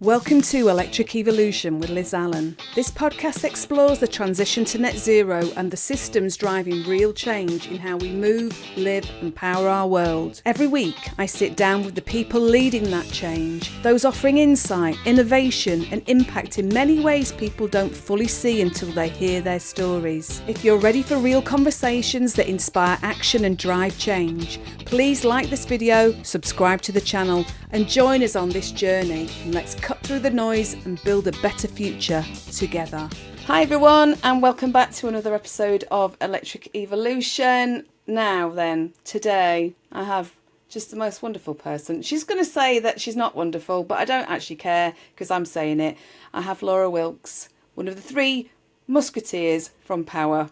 Welcome to Electric Evolution with Liz Allan. This podcast explores the transition to net zero and the systems driving real change in how we move, live and power our world. Every week I sit down with the people leading that change, those offering insight, innovation and impact in many ways people don't fully see until they hear their stories. If you're ready for real conversations that inspire action and drive change, please like this video, subscribe to the channel and join us on this journey, and let's cut through the noise and build a better future together. Hi everyone and welcome back to another episode of Electric Evolution. Now then, today I have just the most wonderful person. She's going to say that she's not wonderful, but I don't actually care because I'm saying it. I have Laura Wilkes, one of the three musketeers from Paua.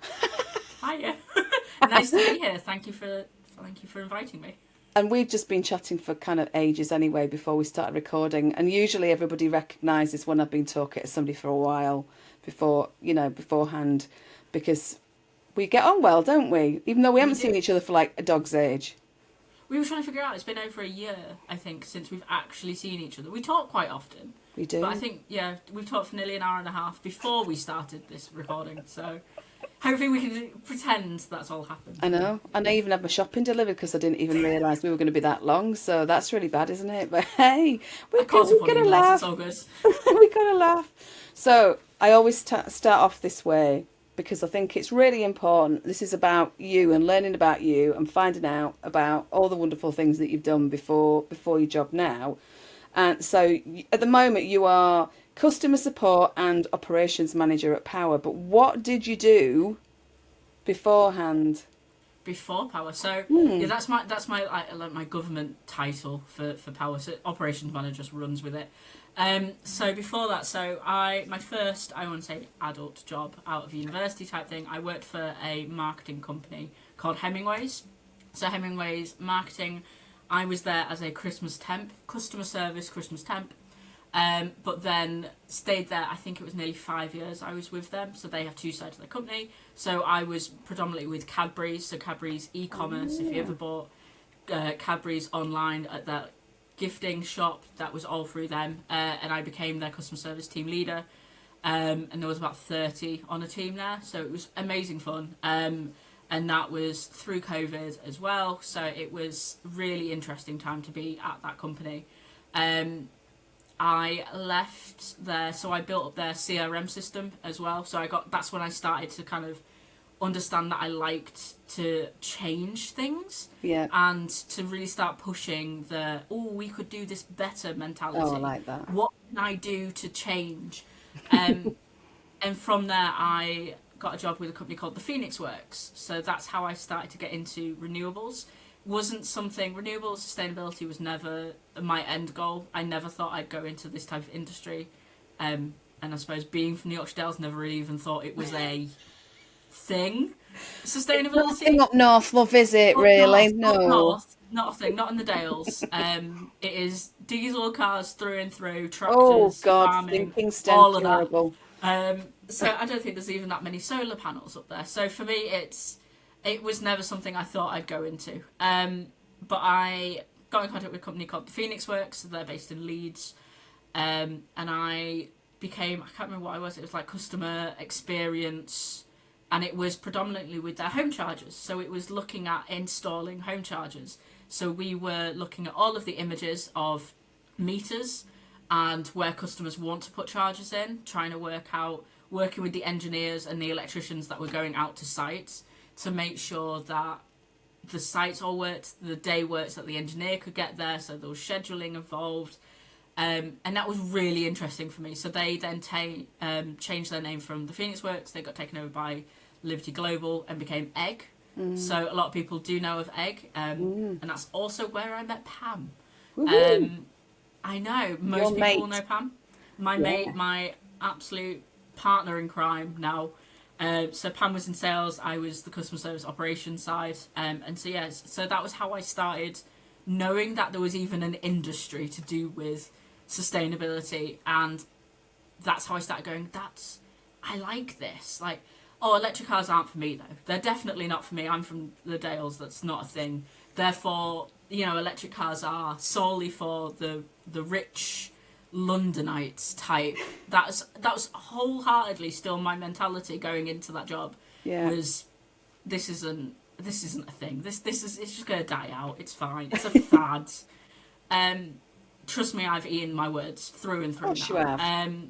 Hiya. Nice to be here. Thank you for inviting me. And we've just been chatting for kind of ages anyway before we started recording. And usually everybody recognises when I've been talking to somebody for a while beforehand, because we get on well, don't we? Even though we haven't seen each other for like a dog's age. We were trying to figure out, it's been over a year, I think, since we've actually seen each other. We talk quite often. We do. But I think, we've talked for nearly an hour and a half before we started this recording. So hopefully we can pretend that's all happened. I know. And I even had my shopping delivered because I didn't even realise we were going to be that long. So that's really bad, isn't it? But hey, we're going to laugh. It's all good. We're going to laugh. So I always start off this way because I think it's really important. This is about you and learning about you and finding out about all the wonderful things that you've done before your job now. And so at the moment you are customer support and operations manager at Paua, but what did you do beforehand? Before Paua, so that's my government title for Paua. So operations manager just runs with it. So before that, my first, I want to say, adult job out of university type thing, I worked for a marketing company called Hemingway's. So Hemingway's marketing, I was there as a Christmas temp, customer service Christmas temp. But then stayed there, I think it was nearly 5 years I was with them. So they have two sides of their company. So I was predominantly with Cadbury's. So Cadbury's e-commerce, if you ever bought Cadbury's online at that gifting shop, that was all through them. And I became their customer service team leader. And there was about 30 on a team there. So it was amazing fun. And that was through COVID as well. So it was really interesting time to be at that company. I left there, so I built up their CRM system as well. So that's when I started to kind of understand that I liked to change things. Yeah. And to really start pushing we could do this better mentality. Oh, I like that. What can I do to change? And from there, I got a job with a company called the Phoenix Works. So that's how I started to get into renewables. Renewable sustainability was never my end goal. I never thought I'd go into this type of industry. And I suppose being from the Yorkshire Dales, never really even thought it was a thing. Sustainability. Nothing up north, love, is it, really? No. Up north, not a thing, not in the Dales. It is diesel cars through and through, tractors, farming, all of horrible. that. So I don't think there's even that many solar panels up there. So for me, it was never something I thought I'd go into. But I got in contact with a company called the Phoenix Works. So they're based in Leeds. And I can't remember what I was. It was like customer experience. And it was predominantly with their home chargers. So it was looking at installing home chargers. So we were looking at all of the images of meters and where customers want to put chargers in, trying to working with the engineers and the electricians that were going out to sites to make sure that the sites all worked, the day worked, that the engineer could get there, so there was scheduling involved. And that was really interesting for me. So they then changed their name from the Phoenix Works. They got taken over by Liberty Global and became Egg. So a lot of people do know of Egg. And that's also where I met Pam. I know, most people know Pam. My mate, my absolute partner in crime now. So Pam was in sales, I was the customer service operations side, and so that was how I started knowing that there was even an industry to do with sustainability, and that's how I started going, I like this. Like, electric cars aren't for me though. They're definitely not for me. I'm from the Dales, that's not a thing. Therefore, electric cars are solely for the rich Londonites type. That was wholeheartedly still my mentality going into that job. Yeah. Was this isn't a thing. This is it's just gonna die out. It's fine. It's a fad. Trust me, I've eaten my words through and through. Of course you have. And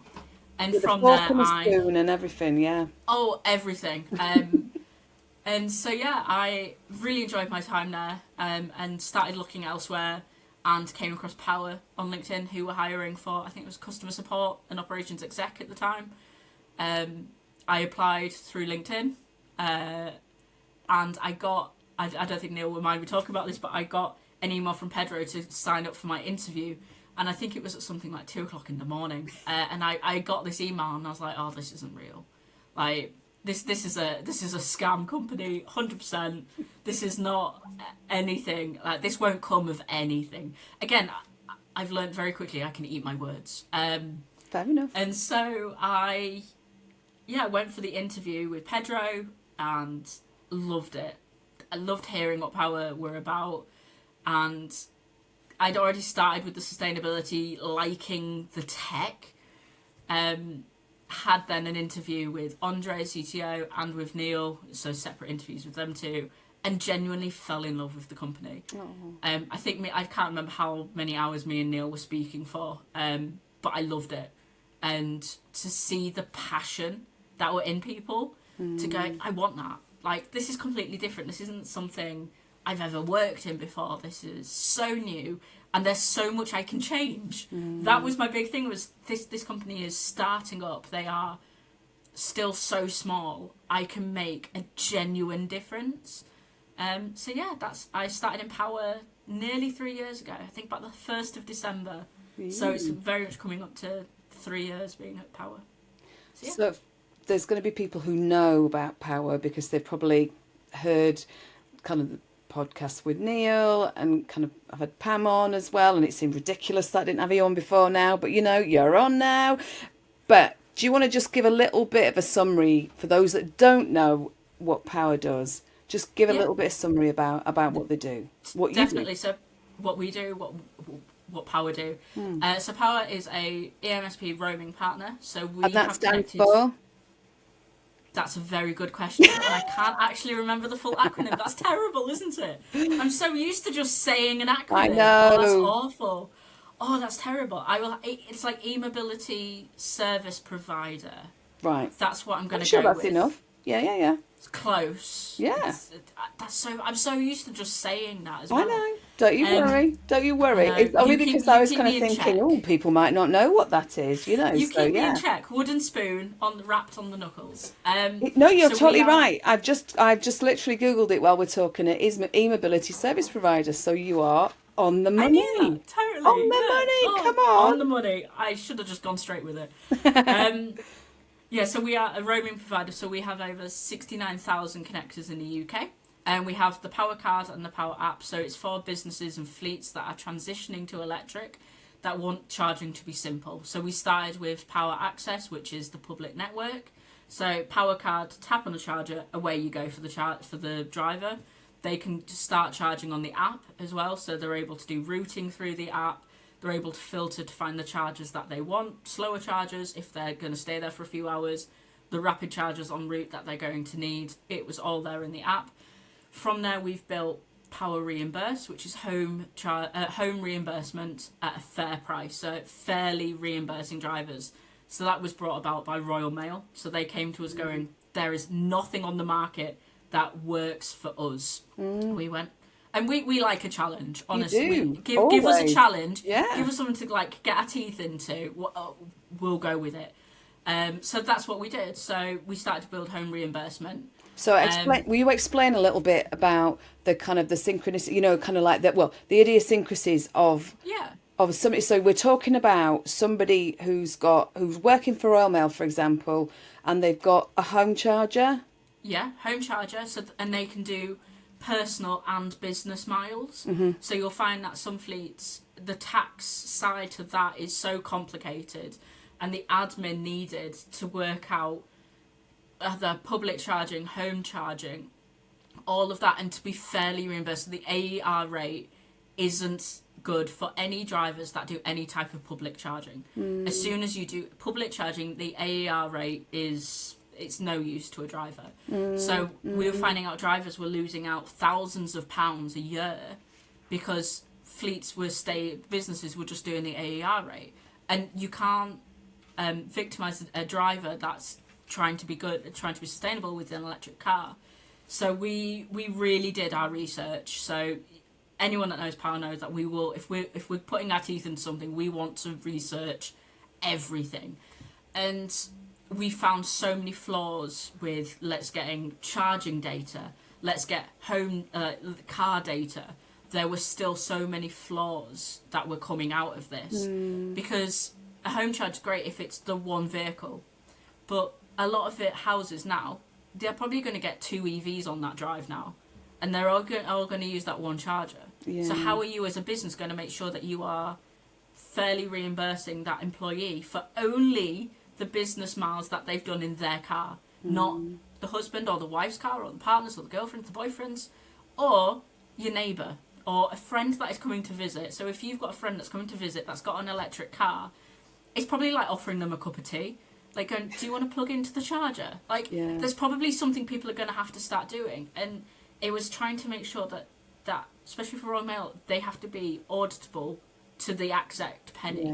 With from a fork there, and a spoon and everything, yeah. Oh, everything. And so yeah, I really enjoyed my time there, and started looking elsewhere, and came across Paua on LinkedIn, who were hiring for, I think it was customer support and operations exec at the time. I applied through LinkedIn, and I got, I don't think Neil would mind me talking about this, but I got an email from Pedro to sign up for my interview, and I think it was at something like 2:00 in the morning, and I got this email, and I was like, oh, this isn't real. Like, this is a scam company, 100%. This is not anything. Like, this won't come of anything. Again, I've learned very quickly I can eat my words. Fair enough. And so I went for the interview with Pedro and loved it. I loved hearing what Paua were about, and I'd already started with the sustainability, liking the tech. Had then an interview with Andre, CTO, and with Neil, so separate interviews with them too, and genuinely fell in love with the company. I think I can't remember how many hours me and Neil were speaking for, but I loved it. And to see the passion that were in people, to go, I want that. Like, this is completely different. This isn't something I've ever worked in before. This is so new, and there's so much I can change. That was my big thing, was this company is starting up. They are still so small. I can make a genuine difference. So yeah, I started in Paua nearly 3 years ago. I think about the 1st of December. So it's very much coming up to 3 years being at Paua. So, yeah. So there's going to be people who know about Paua because they've probably heard kind of the podcast with Neil, and kind of I've had Pam on as well, and it seemed ridiculous that I didn't have you on before now, but you're on now. But do you want to just give a little bit of a summary for those that don't know what Paua does? Just give a little bit of summary about what they do. What Definitely. You do. So what we do, what Paua do. So Paua is a EMSP roaming partner. So we And that have stands connected. for? That's a very good question, and I can't actually remember the full acronym. That's terrible, isn't it? I'm so used to just saying an acronym. I know. Oh, that's awful. Oh, that's terrible. It's like eMobility service provider. Right. That's what I'm going to sure go that's with. enough. Yeah. It's close. Yeah. I'm so used to just saying that as well. I know. Don't you worry. Don't you worry. No, It's only because I was keep kind of me in thinking, check. people might not know what that is, You so keep me yeah. in check. Wooden spoon wrapped on the knuckles. No, you're so totally right. I've just literally Googled it while we're talking. It is eMobility service provider, so you are on the money. I knew that, totally. On the money, come on. On the money. I should have just gone straight with it. Yeah, so we are a roaming provider, so we have over 69,000 connectors in the UK. And we have the Paua card and the Paua app, so it's for businesses and fleets that are transitioning to electric, that want charging to be simple. So we started with Paua Access, which is the public network. So Paua card, tap on the charger, away you go for the driver. They can start charging on the app as well, so they're able to do routing through the app. They're able to filter to find the chargers that they want, slower chargers if they're going to stay there for a few hours, the rapid chargers en route that they're going to need. It was all there in the app. From there, we've built Paua Reimburse, which is home reimbursement at a fair price, so fairly reimbursing drivers. So that was brought about by Royal Mail. So they came to us going, there is nothing on the market that works for us. We went, and we like a challenge, honestly. Give us a challenge. Yeah. Give us something to get our teeth into. We'll go with it. So that's what we did. So we started to build home reimbursement. So will you explain a little bit about the kind of the synchronicity, kind of like that, the idiosyncrasies of somebody. So we're talking about somebody who's working for Royal Mail, for example, and they've got a home charger. Yeah, home charger. So and they can do personal and business miles. So you'll find that some fleets, the tax side to that is so complicated, and the admin needed to work out the public charging, home charging, all of that, and to be fairly reimbursed. The AER rate isn't good for any drivers that do any type of public charging. As soon as you do public charging, the AER rate it's no use to a driver. So we were finding out drivers were losing out thousands of pounds a year because businesses were just doing the AER rate. And you can't victimize a driver that's trying to be good, trying to be sustainable with an electric car. So we really did our research. So anyone that knows Paua knows that we will, if we're putting our teeth into something, we want to research everything. And we found so many flaws with let's getting charging data, let's get home car data. There were still so many flaws that were coming out of this, because a home charge is great if it's the one vehicle, but a lot of houses now, they're probably going to get 2 EVs on that drive now, and they're all going to use that one charger. So how are you as a business going to make sure that you are fairly reimbursing that employee for only the business miles that they've done in their car, not the husband or the wife's car or the partners or the girlfriends, the boyfriends, or your neighbour or a friend that is coming to visit? So if you've got a friend that's coming to visit that's got an electric car, it's probably like offering them a cup of tea. Like going, do you want to plug into the charger? Like, there's probably something people are going to have to start doing. And it was trying to make sure that especially for Royal Mail, they have to be auditable to the exact penny.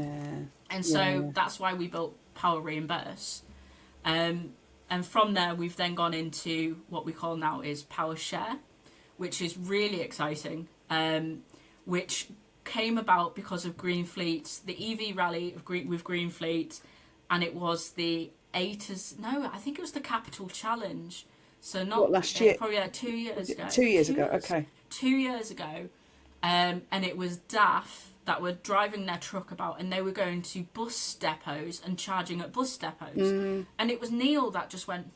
And so that's why we built Paua Reimburse. And from there, we've then gone into what we call now is Paua Share, which is really exciting, which came about because of Green Fleet, the EV rally with Green Fleet, and it was I think it was the Capital Challenge. So not last year? Probably like 2 years ago. 2 years ago, okay. 2 years ago, and it was DAF that were driving their truck about, and they were going to bus depots and charging at bus depots. And it was Neil that just went,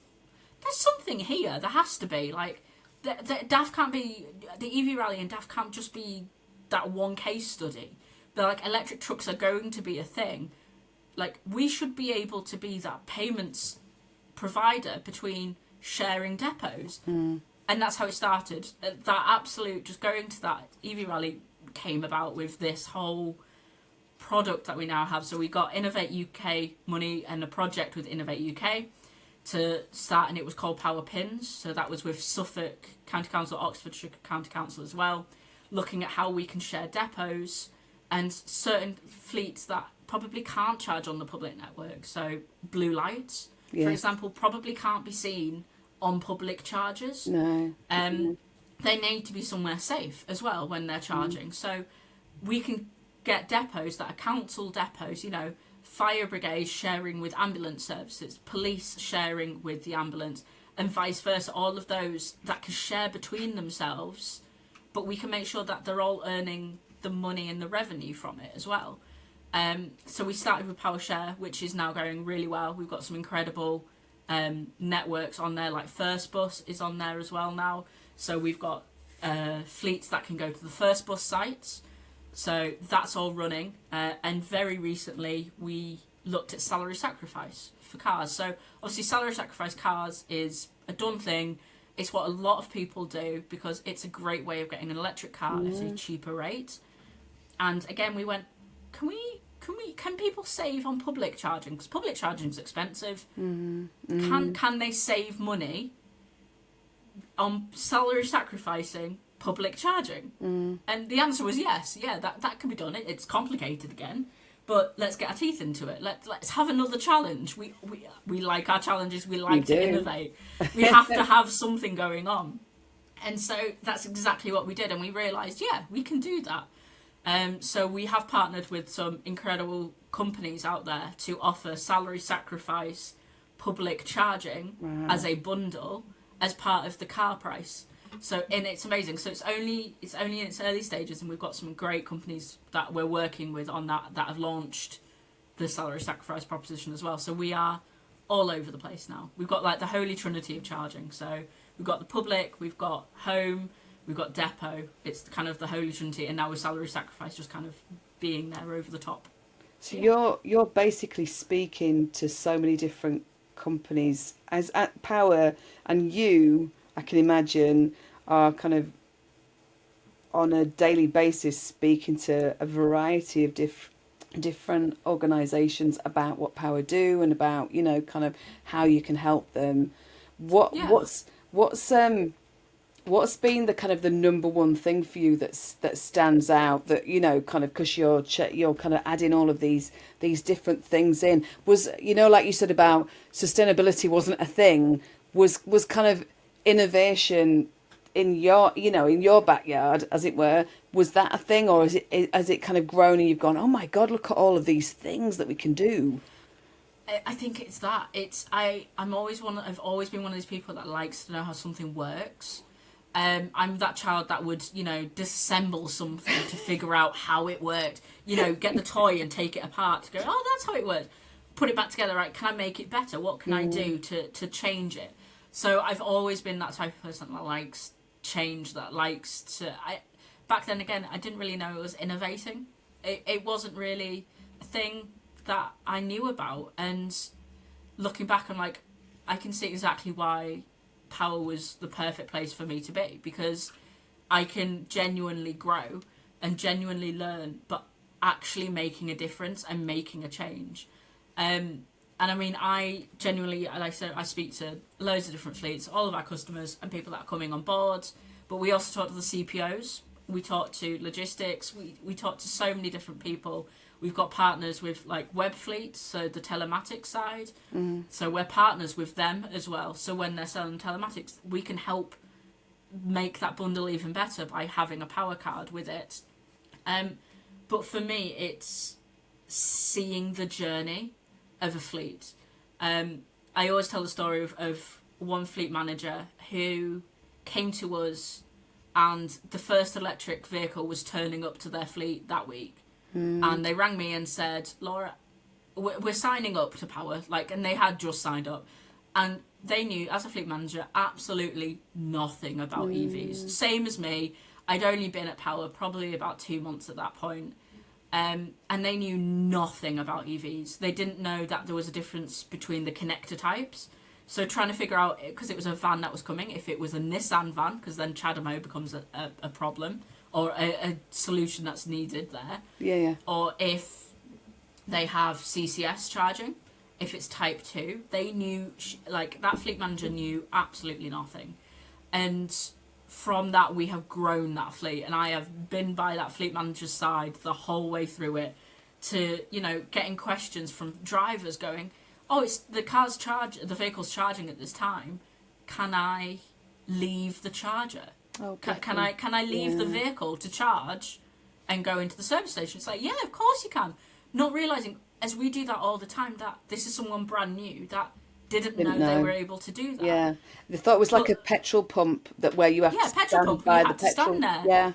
there's something here, there has to be. Like, the DAF can't be, the EV rally and DAF can't just be that one case study. But like, electric trucks are going to be a thing. Like, we should be able to be that payments provider between sharing depots. And that's how it started. That absolute, just going to that EV rally came about with this whole product that we now have. So we got Innovate UK money and a project with Innovate UK to start, and it was called Power Pins. So that was with Suffolk County Council, Oxfordshire County Council as well, looking at how we can share depots and certain fleets that probably can't charge on the public network. So blue lights, for example, probably can't be seen on public chargers. They need to be somewhere safe as well when they're charging. So we can get depots that are council depots, fire brigades sharing with ambulance services, police sharing with the ambulance, and vice versa, all of those that can share between themselves, but we can make sure that they're all earning the money and the revenue from it as well. So we started with Paua Share, which is now going really well. We've got some incredible networks on there, like First Bus is on there as well now. So we've got fleets that can go to the First Bus sites. So that's all running. And very recently we looked at salary sacrifice for cars. So obviously salary sacrifice cars is a done thing. It's what a lot of people do because it's a great way of getting an electric car at a cheaper rate. And again, we went, can people save on public charging? Because public charging is expensive. Can they save money on salary sacrificing public charging? And the answer was yes. Yeah, that can be done. It's complicated again, but let's get our teeth into it. Let's have another challenge. We like our challenges. We like to innovate. We have to have something going on. And so that's exactly what we did. And we realised, we can do that. So we have partnered with some incredible companies out there to offer salary sacrifice public charging as a bundle as part of the car price. So, and it's amazing. So it's only in its early stages, and we've got some great companies that we're working with on that have launched the salary sacrifice proposition as well. So we are all over the place now. We've got like the holy trinity of charging. So we've got the public, we've got home, we've got depot. It's kind of the holy trinity, and now with salary sacrifice just kind of being there over the top. So you're basically speaking to so many different companies as at Paua, and you, I can imagine, are kind of on a daily basis speaking to a variety of different organisations about what Paua do and about, you know, kind of how you can help them. What's been the kind of the number one thing for you that stands out, that, you know, kind of because you're kind of adding all of these different things in? Was, you know, like you said about sustainability wasn't a thing, was kind of innovation in your, you know, in your backyard, as it were, was that a thing, or has it kind of grown and you've gone, oh my God, look at all of these things that we can do? I think it's that. I've always been one of those people that likes to know how something works. I'm that child that would, you know, disassemble something to figure out how it worked. You know, get the toy and take it apart to go, oh, that's how it works. Put it back together, right? Can I make it better? What can I do to change it? So I've always been that type of person that likes change, that likes to... back then, again, I didn't really know it was innovating. It wasn't really a thing that I knew about. And looking back, I'm like, I can see exactly why Paua was the perfect place for me to be, because I can genuinely grow and genuinely learn, but actually making a difference and making a change. And I mean, I genuinely, like I said, I speak to loads of different fleets, all of our customers and people that are coming on board, but we also talk to the CPOs, we talk to logistics, we talk to so many different people. We've got partners with like web fleets, so the telematics side. So we're partners with them as well. So when they're selling telematics, we can help make that bundle even better by having a Paua card with it. But for me, it's seeing the journey of a fleet. I always tell the story of one fleet manager who came to us and the first electric vehicle was turning up to their fleet that week. And they rang me and said, Laura, we're signing up to Paua, like, and they had just signed up. And they knew, as a fleet manager, absolutely nothing about EVs. Same as me. I'd only been at Paua probably about 2 months at that point. And they knew nothing about EVs. They didn't know that there was a difference between the connector types. So trying to figure out, because it was a van that was coming, if it was a Nissan van, because then CHAdeMO becomes a problem, or a solution that's needed there. Yeah. Or if they have CCS charging, if it's type 2, they knew, like, that fleet manager knew absolutely nothing. And from that, we have grown that fleet, and I have been by that fleet manager's side the whole way through it, to, you know, getting questions from drivers going, oh, it's the vehicle's charging at this time, can I leave the charger? Oh, can I leave the vehicle to charge and go into the service station? It's like, yeah, of course you can. Not realising, as we do that all the time, that this is someone brand new that didn't know they were able to do that. Yeah, they thought it was like a petrol pump where you have to stand by the petrol. Yeah.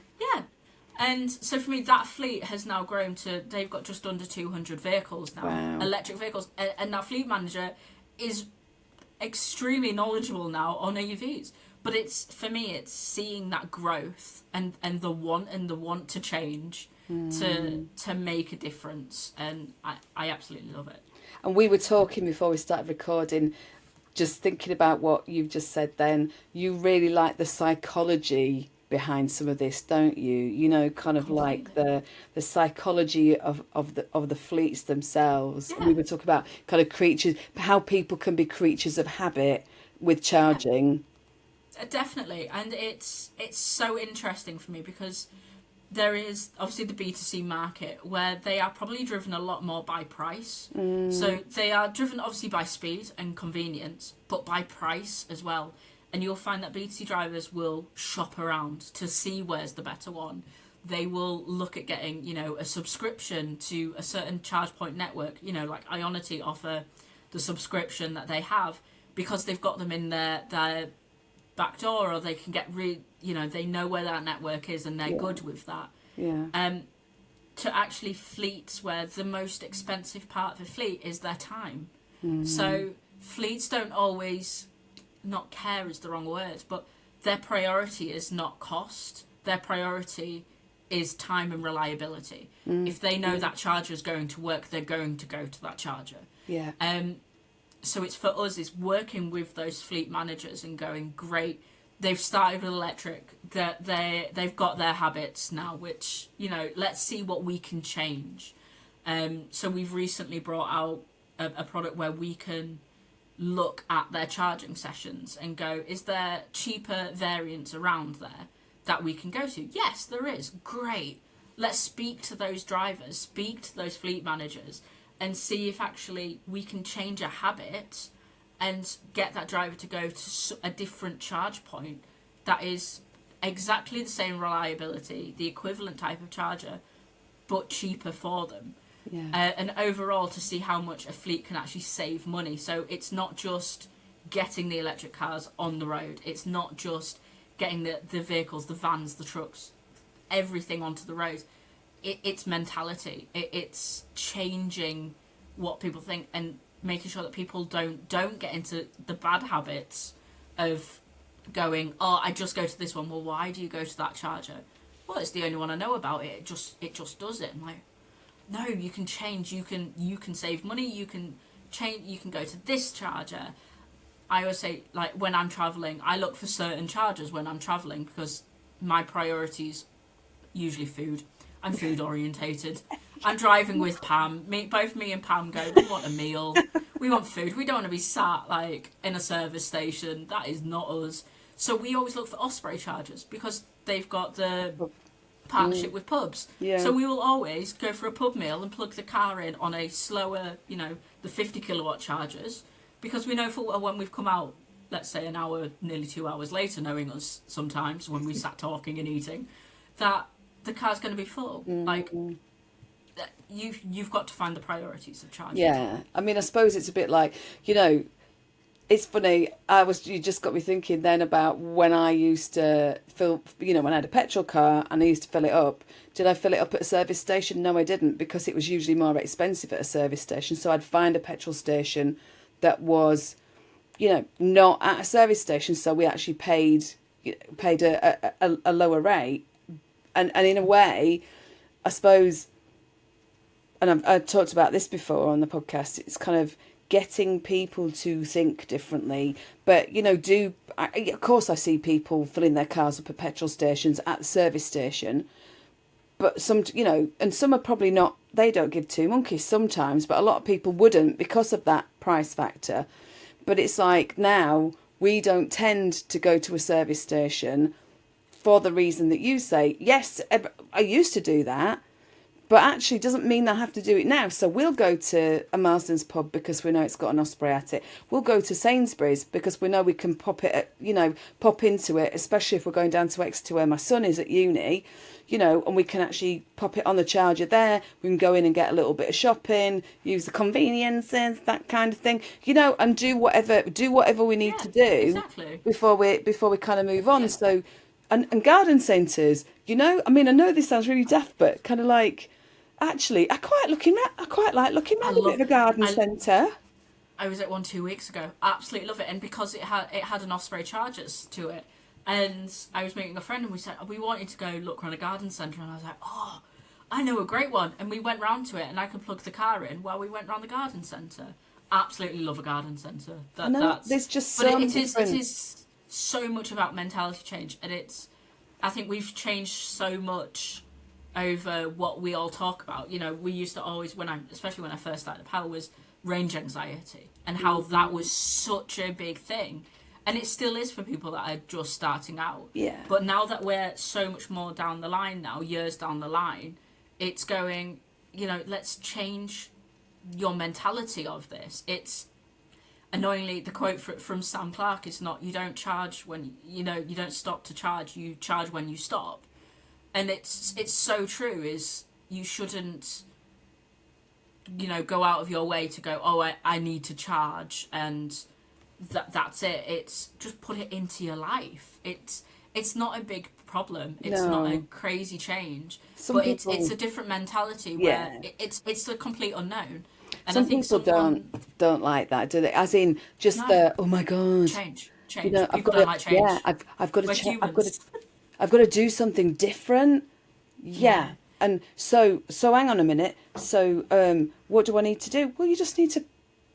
And so for me, that fleet has now grown to, they've got just under 200 vehicles now, electric vehicles, and that fleet manager is extremely knowledgeable now on EVs. But for me, it's seeing that growth and the want to change, to make a difference, and I absolutely love it. And we were talking before we started recording, just thinking about what you've just said then. You really like the psychology behind some of this, don't you? You know, kind of like the psychology of the fleets themselves. Yeah. We were talking about kind of creatures, how people can be creatures of habit with charging. Yeah. Definitely, and it's so interesting for me because there is obviously the B2C market where they are probably driven a lot more by price. So they are driven obviously by speed and convenience, but by price as well. And you'll find that B2C drivers will shop around to see where's the better one. They will look at getting, you know, a subscription to a certain charge point network, you know, like Ionity offer the subscription that they have because they've got them in their back door, or they can get they know where that network is and they're good with that. To actually fleets where the most expensive part of a fleet is their time. So fleets don't always, not care is the wrong word, but their priority is not cost. Their priority is time and reliability. If they know that charger is going to work, they're going to go to that charger. So it's for us is working with those fleet managers and going, great, they've started with electric, that they've got their habits now, which, you know, let's see what we can change. So we've recently brought out a product where we can look at their charging sessions and go, is there cheaper variants around there that we can go to? Yes, there is. Great. Let's speak to those drivers, speak to those fleet managers, and see if actually we can change a habit and get that driver to go to a different charge point that is exactly the same reliability, the equivalent type of charger, but cheaper for them. Yeah. And overall, to see how much a fleet can actually save money. So it's not just getting the electric cars on the road. It's not just getting the vehicles, the vans, the trucks, everything onto the road. It's mentality. It's changing what people think and making sure that people don't get into the bad habits of going, oh, I just go to this one. Well, why do you go to that charger? Well, it's the only one I know about. It just does it. I'm like, no, you can change. You can save money. You can change. You can go to this charger. I always say, like, when I'm traveling, I look for certain chargers when I'm traveling because my priorities usually food. I'm food orientated. I'm driving with Pam. Both me and Pam go, we want a meal. We want food. We don't want to be sat like in a service station. That is not us. So we always look for Osprey chargers because they've got the partnership with pubs. Yeah. So we will always go for a pub meal and plug the car in on a slower, you know, the 50 kilowatt chargers, because we know full well when we've come out, let's say an hour, nearly 2 hours later, knowing us sometimes when we sat talking and eating, that the car's going to be full. Like, you've got to find the priorities of charging. Yeah, I mean, I suppose it's a bit like, you know, it's funny. You just got me thinking then about when I used to fill, you know, when I had a petrol car and I used to fill it up. Did I fill it up at a service station? No, I didn't, because it was usually more expensive at a service station. So I'd find a petrol station that was, you know, not at a service station. So we actually paid a lower rate. And in a way, I suppose, and I've talked about this before on the podcast, it's kind of getting people to think differently. But, you know, of course I see people filling their cars up at petrol stations at the service station. But some, you know, and some are probably not, they don't give two monkeys sometimes, but a lot of people wouldn't because of that price factor. But it's like now we don't tend to go to a service station for the reason that you say. Yes, I used to do that, but actually doesn't mean I have to do it now. So we'll go to a Marsden's pub because we know it's got an Osprey at it. We'll go to Sainsbury's because we know we can pop into it, especially if we're going down to Exeter where my son is at uni, you know, and we can actually pop it on the charger there. We can go in and get a little bit of shopping, use the conveniences, that kind of thing, you know, and do whatever we need to do exactly. before we kind of move on. Yeah. So, and garden centres, you know, I mean, I know this sounds really daft, but kind of like, actually, I quite like looking at a bit of a garden centre. I was at one 2 weeks ago. Absolutely love it, and because it had an Osprey chargers to it, and I was meeting a friend, and we said we wanted to go look around a garden centre, and I was like, oh, I know a great one, and we went round to it, and I could plug the car in while we went round the garden centre. Absolutely love a garden centre. There's just so it is so much about mentality change, and I think we've changed so much over what we all talk about. You know, we used to always, especially when I first started Paua, was range anxiety and how that was such a big thing, and it still is for people that are just starting out. Yeah. But now that we're so much more down the line now, years down the line, it's going, you know, let's change your mentality of this. It's annoyingly, the quote from Sam Clark is not, you don't charge when, you know, you don't stop to charge, you charge when you stop. And it's so true, is you shouldn't, you know, go out of your way to go, oh, I need to charge, and that's it. It's just put it into your life. It's not a big problem. It's not a crazy change. It's a different mentality where it's the complete unknown. And some people don't like that, do they? As in, just oh my god, change. You know, people don't like change. Yeah, I've got to I've got to do something different. Yeah. And so hang on a minute. So what do I need to do? Well, you just need to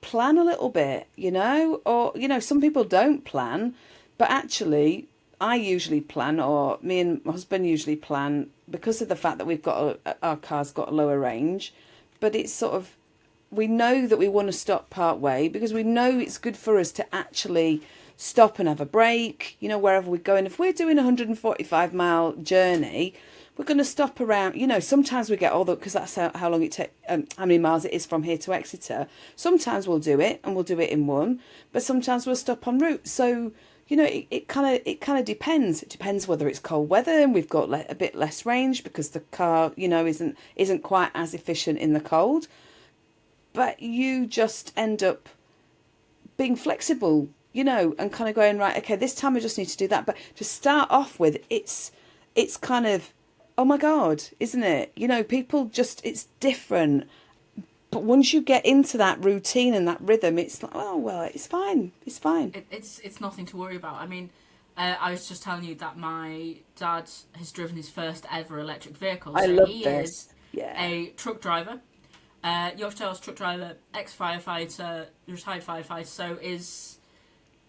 plan a little bit, you know, or, you know, some people don't plan, but actually I usually plan, or me and my husband usually plan, because of the fact that we've got our car's got a lower range, but it's sort of, we know that we want to stop part way because we know it's good for us to actually stop and have a break, you know, wherever we're going. If we're doing a 145-mile journey, we're going to stop around, you know, sometimes we get all the, because that's how long it takes, how many miles it is from here to Exeter. Sometimes we'll do it and we'll do it in one, but sometimes we'll stop en route. So, you know, it kind of depends. It depends whether it's cold weather and we've got a bit less range because the car, you know, isn't quite as efficient in the cold. But you just end up being flexible, you know, and kind of going, right, okay, this time I just need to do that. But to start off with, it's kind of, oh my God, isn't it? You know, people just, it's different. But once you get into that routine and that rhythm, it's like, oh, well, it's fine. It's fine. It's nothing to worry about. I mean, I was just telling you that my dad has driven his first ever electric vehicle. I so love he this. is Yeah. a truck driver, Yorkshire Tales truck driver, ex-firefighter, retired firefighter, so is,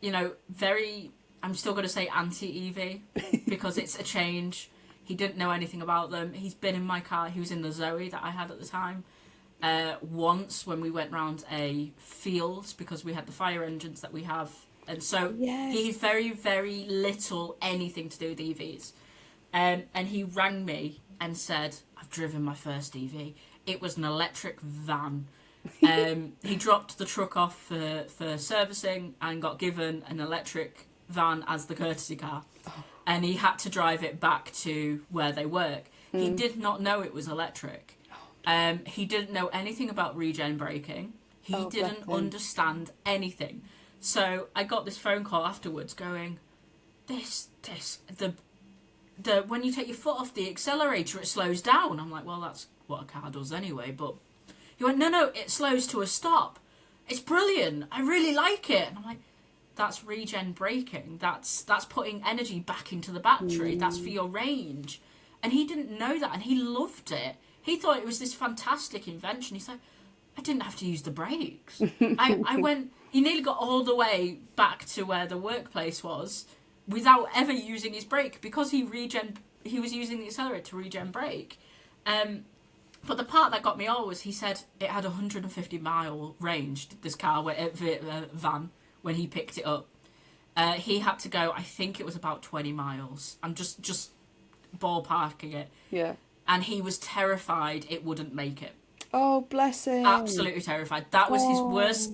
you know, very, I'm still going to say anti-EV because it's a change. He didn't know anything about them. He's been in my car. He was in the Zoe that I had at the time. Once when we went round a field because we had the fire engines that we have. And so he had very, very little anything to do with EVs. And he rang me and said, I've driven my first EV. It was an electric van. He dropped the truck off for servicing and got given an electric van as the courtesy car. And he had to drive it back to where they work. He did not know it was electric. He didn't know anything about regen braking. He didn't understand anything. So I got this phone call afterwards going, the when you take your foot off the accelerator, it slows down. I'm like, well, that's what a car does anyway. But he went, no, it slows to a stop. It's brilliant. I really like it. And I'm like, that's regen braking. That's putting energy back into the battery. That's for your range. And he didn't know that, and he loved it. He thought it was this fantastic invention. He's like, I didn't have to use the brakes. I went, he nearly got all the way back to where the workplace was without ever using his brake because he was using the accelerator to regen brake. But the part that got me all was he said it had 150-mile range, this car, van, when he picked it up. He had to go, I think it was about 20 miles. I'm just ballparking it. Yeah. And he was terrified it wouldn't make it. Oh, bless him. Absolutely terrified. That was his worst.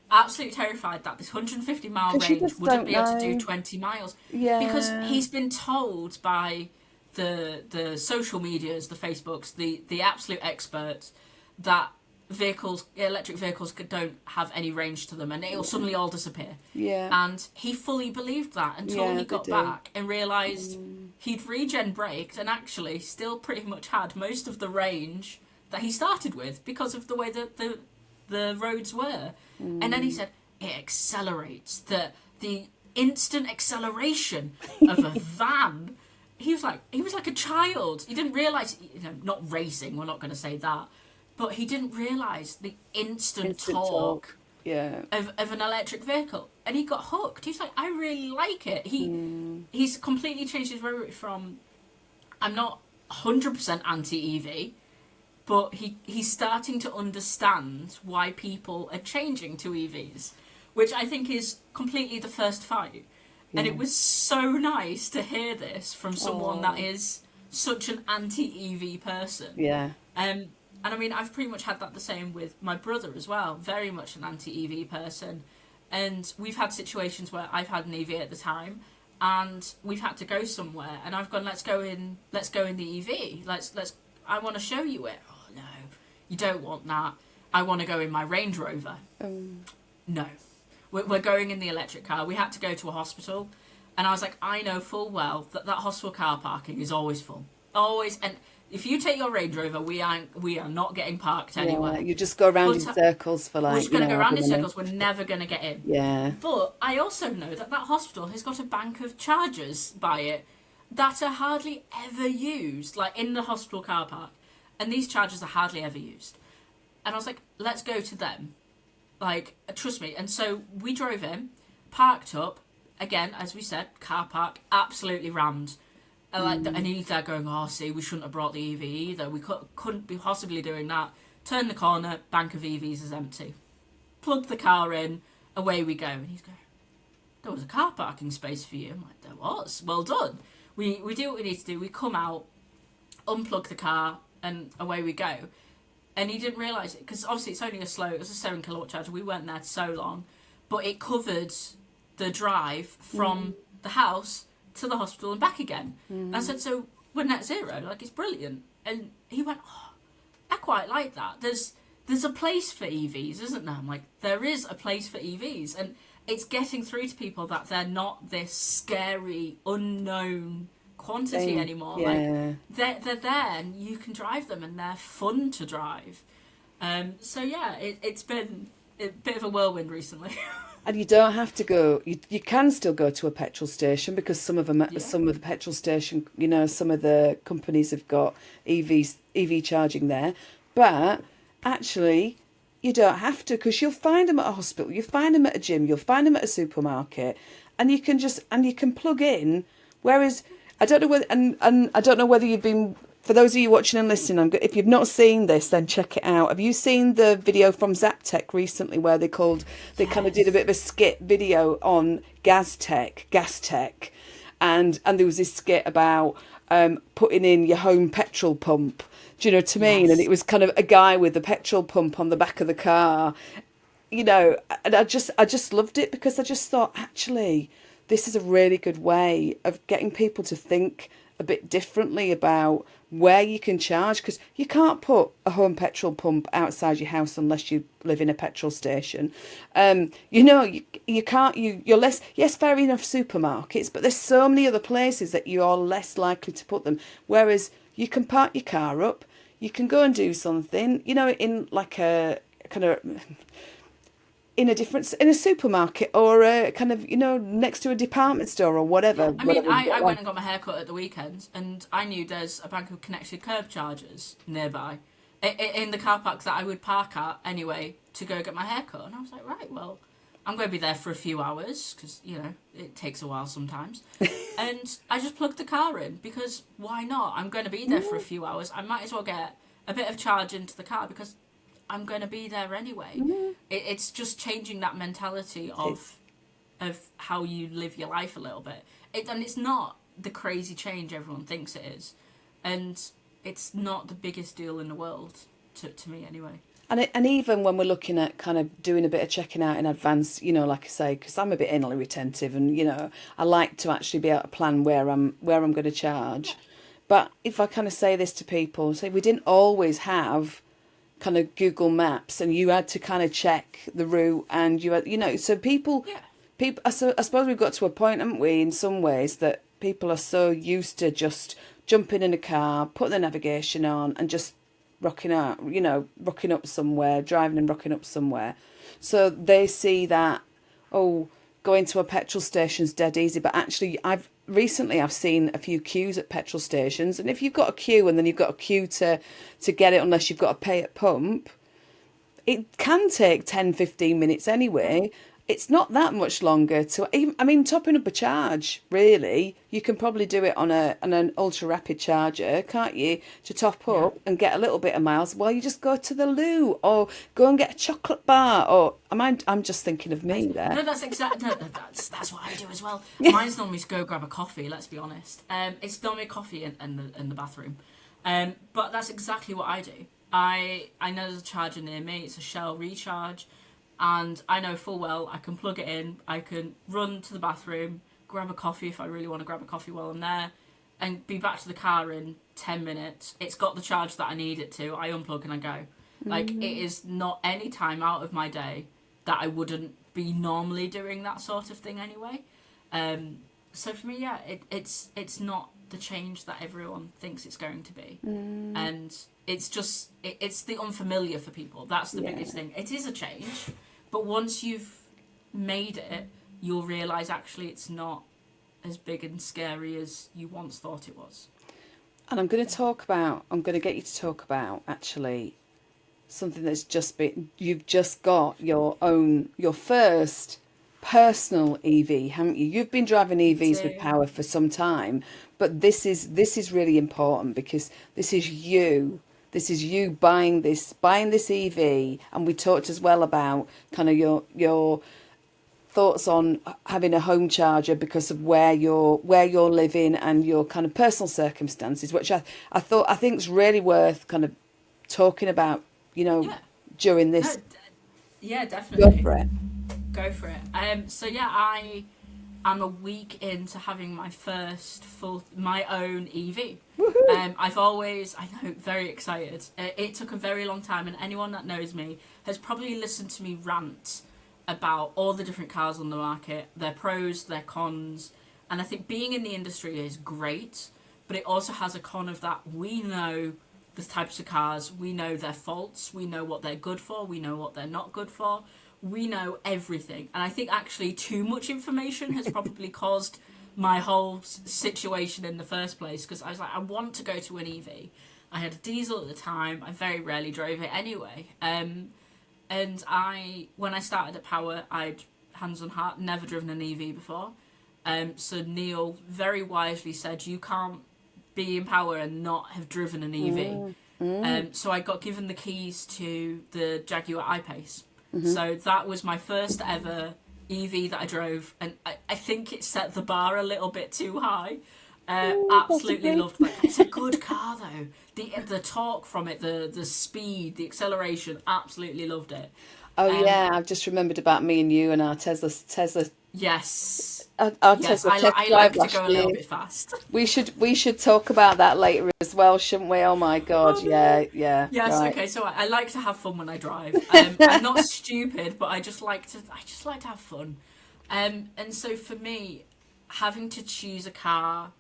Absolutely terrified that this 150-mile range wouldn't be able to do 20 miles. Yeah. Because he's been told by the social medias, the Facebooks, the absolute experts, that electric vehicles don't have any range to them and it'll suddenly all disappear. Yeah. And he fully believed that until he got back and realised he'd regen braked and actually still pretty much had most of the range that he started with because of the way that the roads were. And then he said, it accelerates. The instant acceleration of a van. He was like a child. He didn't realise, not racing, we're not going to say that, but he didn't realise the instant torque of an electric vehicle. And he got hooked. He's like, I really like it. He's completely changed his route from, I'm not 100% anti-EV, but he's starting to understand why people are changing to EVs, which I think is completely the first fight. And it was so nice to hear this from someone that is such an anti-EV person. Yeah. And I mean, I've pretty much had that the same with my brother as well. Very much an anti-EV person. And we've had situations where I've had an EV at the time and we've had to go somewhere and I've gone, let's go in the EV. I want to show you it. Oh, no, you don't want that. I want to go in my Range Rover. No. We're going in the electric car. We had to go to a hospital. And I was like, I know full well that hospital car parking is always full. Always. And if you take your Range Rover, we are not getting parked anywhere. Yeah, you just go around in circles for we're just going to go around in circles. We're never going to get in. Yeah. But I also know that hospital has got a bank of chargers by it that are hardly ever used, like in the hospital car park. And these chargers are hardly ever used. And I was like, let's go to them. Like, trust me. And so we drove in, parked up, again, as we said, car park absolutely rammed. And he's there going, oh, see, we shouldn't have brought the EV either. We couldn't be possibly doing that. Turn the corner, bank of EVs is empty. Plug the car in, away we go. And he's going, there was a car parking space for you. I'm like, there was. Well done. We do what we need to do. We come out, unplug the car, and away we go. And he didn't realise it, because obviously it's only it was a 7 kilowatt charger. We weren't there so long, but it covered the drive from the house to the hospital and back again. I said, so we're net zero, like, it's brilliant. And he went, oh, I quite like that. There's a place for EVs, isn't there? I'm like, there is a place for EVs, and it's getting through to people that they're not this scary, unknown quantity anymore. Yeah. Like, they're there, and you can drive them, and they're fun to drive. So yeah, it's been a bit of a whirlwind recently. And you don't have to go. You can still go to a petrol station, because some of them, some of the petrol station, some of the companies have got EV charging there. But actually, you don't have to, because you'll find them at a hospital, you find them at a gym, you'll find them at a supermarket, and you can plug in. Whereas I don't know whether, and I don't know whether you've been. For those of you watching and listening, if you've not seen this, then check it out. Have you seen the video from Zaptec recently where they kind of did a bit of a skit video on gas tech, and there was this skit about putting in your home petrol pump. Do you know what I mean? Yes. And it was kind of a guy with the petrol pump on the back of the car, and I just loved it, because I just thought, actually, this is a really good way of getting people to think a bit differently about where you can charge, because you can't put a home petrol pump outside your house unless you live in a petrol station. You can't. You're less. Yes, fair enough, supermarkets, but there's so many other places that you're less likely to put them. Whereas you can park your car up, you can go and do something. In like a kind of in a supermarket, or a kind of next to a department store or whatever. I mean, I went and got my hair cut at the weekend, and I knew there's a bank of connected curb chargers nearby in the car park that I would park at anyway to go get my hair cut. And I was like, right, well, I'm going to be there for a few hours, because it takes a while sometimes. And I just plugged the car in, because why not? I'm going to be there for a few hours. I might as well get a bit of charge into the car, because I'm going to be there anyway. It's just changing that mentality of how you live your life a little bit. And it's not the crazy change everyone thinks it is. And it's not the biggest deal in the world, to me anyway. And even when we're looking at kind of doing a bit of checking out in advance, like I say, because I'm a bit anally retentive, and I like to actually be able to plan where I'm going to charge. But if I kind of say this to people, say we didn't always have kind of Google Maps, and you had to kind of check the route, and you had, so people, I suppose we've got to a point, haven't we, in some ways, that people are so used to just jumping in a car, putting the navigation on, and just rocking up somewhere, driving and rocking up somewhere. So they see that, going to a petrol station's dead easy. But actually, I've seen a few queues at petrol stations, and if you've got a queue and then you've got a queue to get it, unless you've got to pay at pump, it can take 10-15 minutes anyway. It's not that much longer to even, topping up a charge, really. You can probably do it on an ultra rapid charger, can't you? To top up and get a little bit of miles while you just go to the loo, or go and get a chocolate bar, or I'm just thinking of me there. No, that's exactly that's what I do as well. Mine's normally to go grab a coffee, let's be honest. It's normally coffee in the bathroom. But that's exactly what I do. I know there's a charger near me, it's a Shell recharge. And I know full well I can plug it in, I can run to the bathroom, grab a coffee if I really want to grab a coffee while I'm there, and be back to the car in 10 minutes. It's got the charge that I need it to. I unplug and I go. Like, it is not any time out of my day that I wouldn't be normally doing that sort of thing anyway. So for me, it's not the change that everyone thinks it's going to be. And it's just, it's the unfamiliar for people. That's the biggest thing. It is a change. But once you've made it, you'll realise actually it's not as big and scary as you once thought it was. And I'm going to get you to talk about actually something that's just been, you've just got your first personal EV, haven't you? You've been driving EVs with do. Paua for some time, but this is really important because this is you. This is you buying this EV, and we talked as well about kind of your thoughts on having a home charger because of where you're living and your kind of personal circumstances, which I think is really worth kind of talking about, Yeah. during No, this. yeah, Go definitely. for it. Go for it. So yeah, I'm a week into having my own EV. I know, very excited. It took a very long time, and anyone that knows me has probably listened to me rant about all the different cars on the market, their pros, their cons, and I think being in the industry is great, but it also has a con of that we know the types of cars, we know their faults, we know what they're good for, we know what they're not good for, we know everything. And I think actually too much information has probably caused my whole situation in the first place, because I was like, I want to go to an EV. I had a diesel at the time, I very rarely drove it anyway. And when I started at Paua, I'd, hands on heart, never driven an EV before. So Neil very wisely said, you can't be in Paua and not have driven an EV. So I got given the keys to the Jaguar I-Pace. So that was my first ever EV that I drove, and I think it set the bar a little bit too high. Absolutely loved that. It's a good car though. The torque from it, the speed, the acceleration, absolutely loved it. Oh Um, yeah, I've just remembered about me and you and our Tesla yes, our yes, Tesla test I drive like to last go a year. little bit fast. We should talk about that later as well, shouldn't we? Oh my God, Oh no. yeah, yeah, Yes, right. okay. So I like to have fun when I drive. I'm not stupid, but I just like to have fun. And so for me, having to choose a car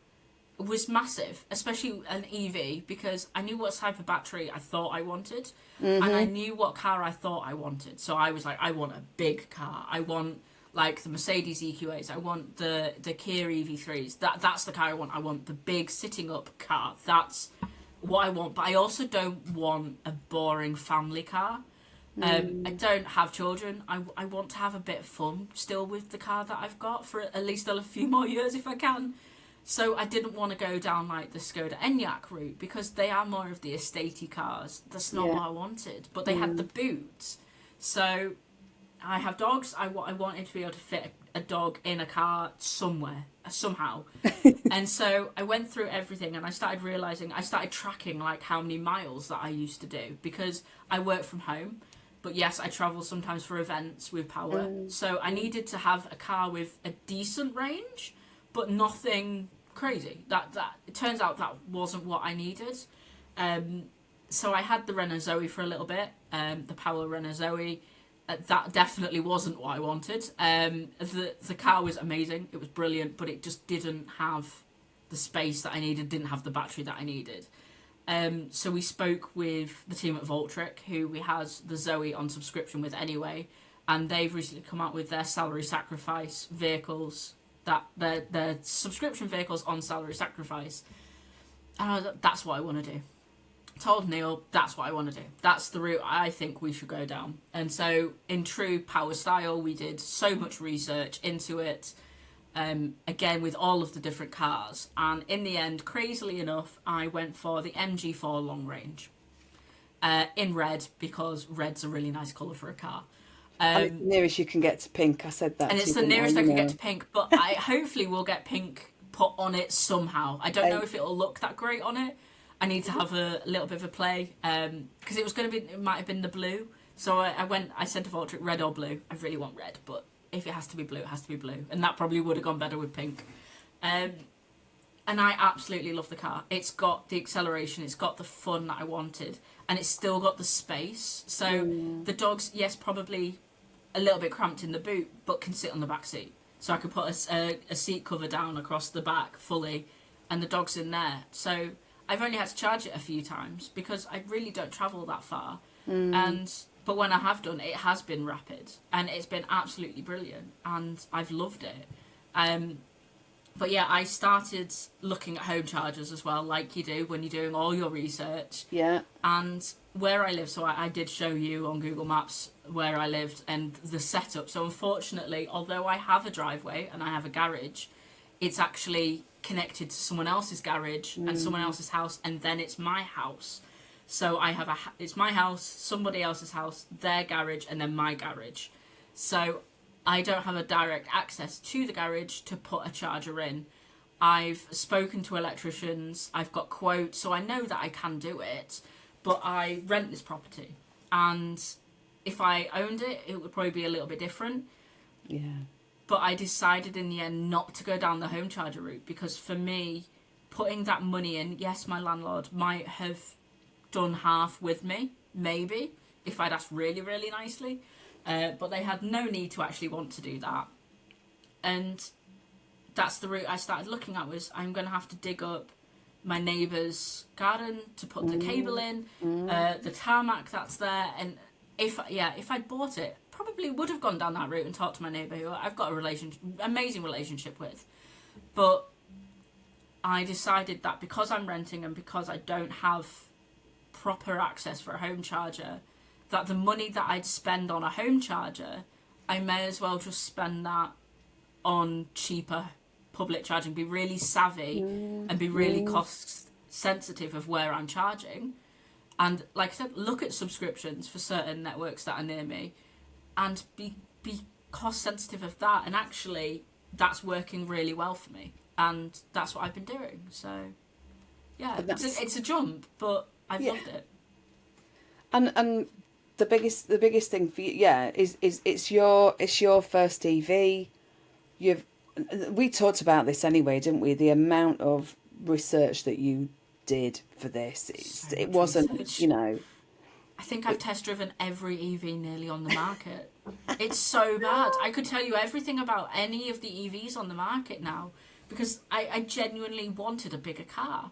was massive, especially an EV, because I knew what type of battery I thought I wanted, and I knew what car I thought I wanted. So I was like, I want a big car. I want like the Mercedes EQAs. I want the Kia EV3s. That's the car I want. I want the big sitting up car. That's what I want. But I also don't want a boring family car. I don't have children. I want to have a bit of fun still with the car that I've got for at least a few more years if I can. So I didn't want to go down like the Skoda Enyaq route because they are more of the estatey cars. That's not Yeah. what I wanted. But they had the boots. So I have dogs. I wanted to be able to fit a dog in a car somewhere, somehow. And so I went through everything and I started tracking like how many miles that I used to do because I work from home. But yes, I travel sometimes for events with Paua. So I needed to have a car with a decent range, but nothing crazy. That it turns out that wasn't what I needed. So I had the Renault Zoe for a little bit, the Paua Renault Zoe. That definitely wasn't what I wanted. The car was amazing. It was brilliant, but it just didn't have the space that I needed, didn't have the battery that I needed. So we spoke with the team at Voltric, who we had the Zoe on subscription with anyway, and they've recently come out with their salary sacrifice vehicles, that their subscription vehicles on salary sacrifice. And I was like, that's what I want to do. Told Neil, that's what I want to do. That's the route I think we should go down. And so, in true Paua style, we did so much research into it, again with all of the different cars. And in the end, crazily enough, I went for the MG4 long range in red because red's a really nice colour for a car. And it's the nearest you can get to pink. I said that And to it's you, the didn't nearest I you can get know. to pink, but I hopefully will get pink put on it somehow. I don't know Um, if it'll look that great on it. I need to have a little bit of a play because it might have been the blue. So I said to Voltric, red or blue. I really want red, but if it has to be blue, it has to be blue. And that probably would have gone better with pink. And I absolutely love the car. It's got the acceleration, it's got the fun that I wanted, and it's still got the space. So the dogs, yes, probably a little bit cramped in the boot, but can sit on the back seat. So I could put a seat cover down across the back fully, and the dog's in there. So I've only had to charge it a few times because I really don't travel that far. But when I have done, it has been rapid, and it's been absolutely brilliant, and I've loved it. But yeah, I started looking at home chargers as well, like you do when you're doing all your research. Yeah. And where I live, so I did show you on Google Maps where I lived and the setup. So unfortunately, although I have a driveway and I have a garage, it's actually connected to someone else's garage and someone else's house, and then it's my house. So I have it's my house, somebody else's house, their garage, and then my garage. So I don't have a direct access to the garage to put a charger in. I've spoken to electricians, I've got quotes, so I know that I can do it, but I rent this property. And if I owned it, it would probably be a little bit different. Yeah. But I decided in the end not to go down the home charger route, because for me, putting that money in, yes, my landlord might have done half with me, maybe, if I'd asked really, really nicely. But they had no need to actually want to do that. And that's the route I started looking at, was I'm going to have to dig up my neighbour's garden to put the cable in, the tarmac that's there. And if I'd bought it, probably would have gone down that route and talked to my neighbour, who I've got amazing relationship with. But I decided that because I'm renting and because I don't have proper access for a home charger, that the money that I'd spend on a home charger, I may as well just spend that on cheaper public charging, be really savvy and be really cost sensitive of where I'm charging. And like I said, look at subscriptions for certain networks that are near me and be cost sensitive of that. And actually that's working really well for me. And that's what I've been doing. So yeah, it's a jump, but I've loved it. And the biggest thing for you, is it's your first EV. We talked about this anyway, didn't we? The amount of research that you did for this, it wasn't research. I think I've test driven every EV nearly on the market. It's so bad. I could tell you everything about any of the EVs on the market now, because I genuinely wanted a bigger car.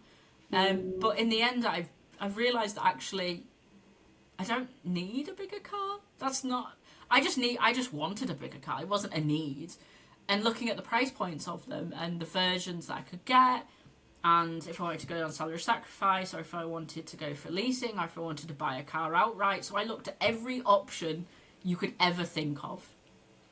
But in the end, I've realised that actually I don't need a bigger car. That's not. I just wanted a bigger car. It wasn't a need. And looking at the price points of them and the versions that I could get, and if I wanted to go on salary sacrifice, or if I wanted to go for leasing, or if I wanted to buy a car outright. So I looked at every option you could ever think of.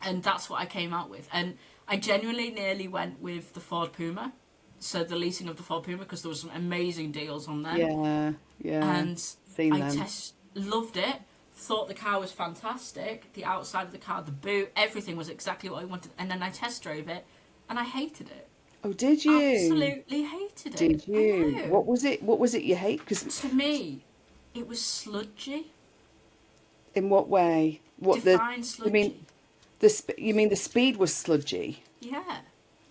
And that's what I came out with. And I genuinely nearly went with the Ford Puma. So the leasing of the Ford Puma, because there was some amazing deals on them. Yeah. And Seen I them. Loved it. Thought the car was fantastic. The outside of the car, the boot, everything was exactly what I wanted. And then I test drove it, and I hated it. Oh, did you? Absolutely hated it. Did you? What was it you hate? Because to me, it was sludgy. In what way? Define sludgy. You mean the speed was sludgy? Yeah.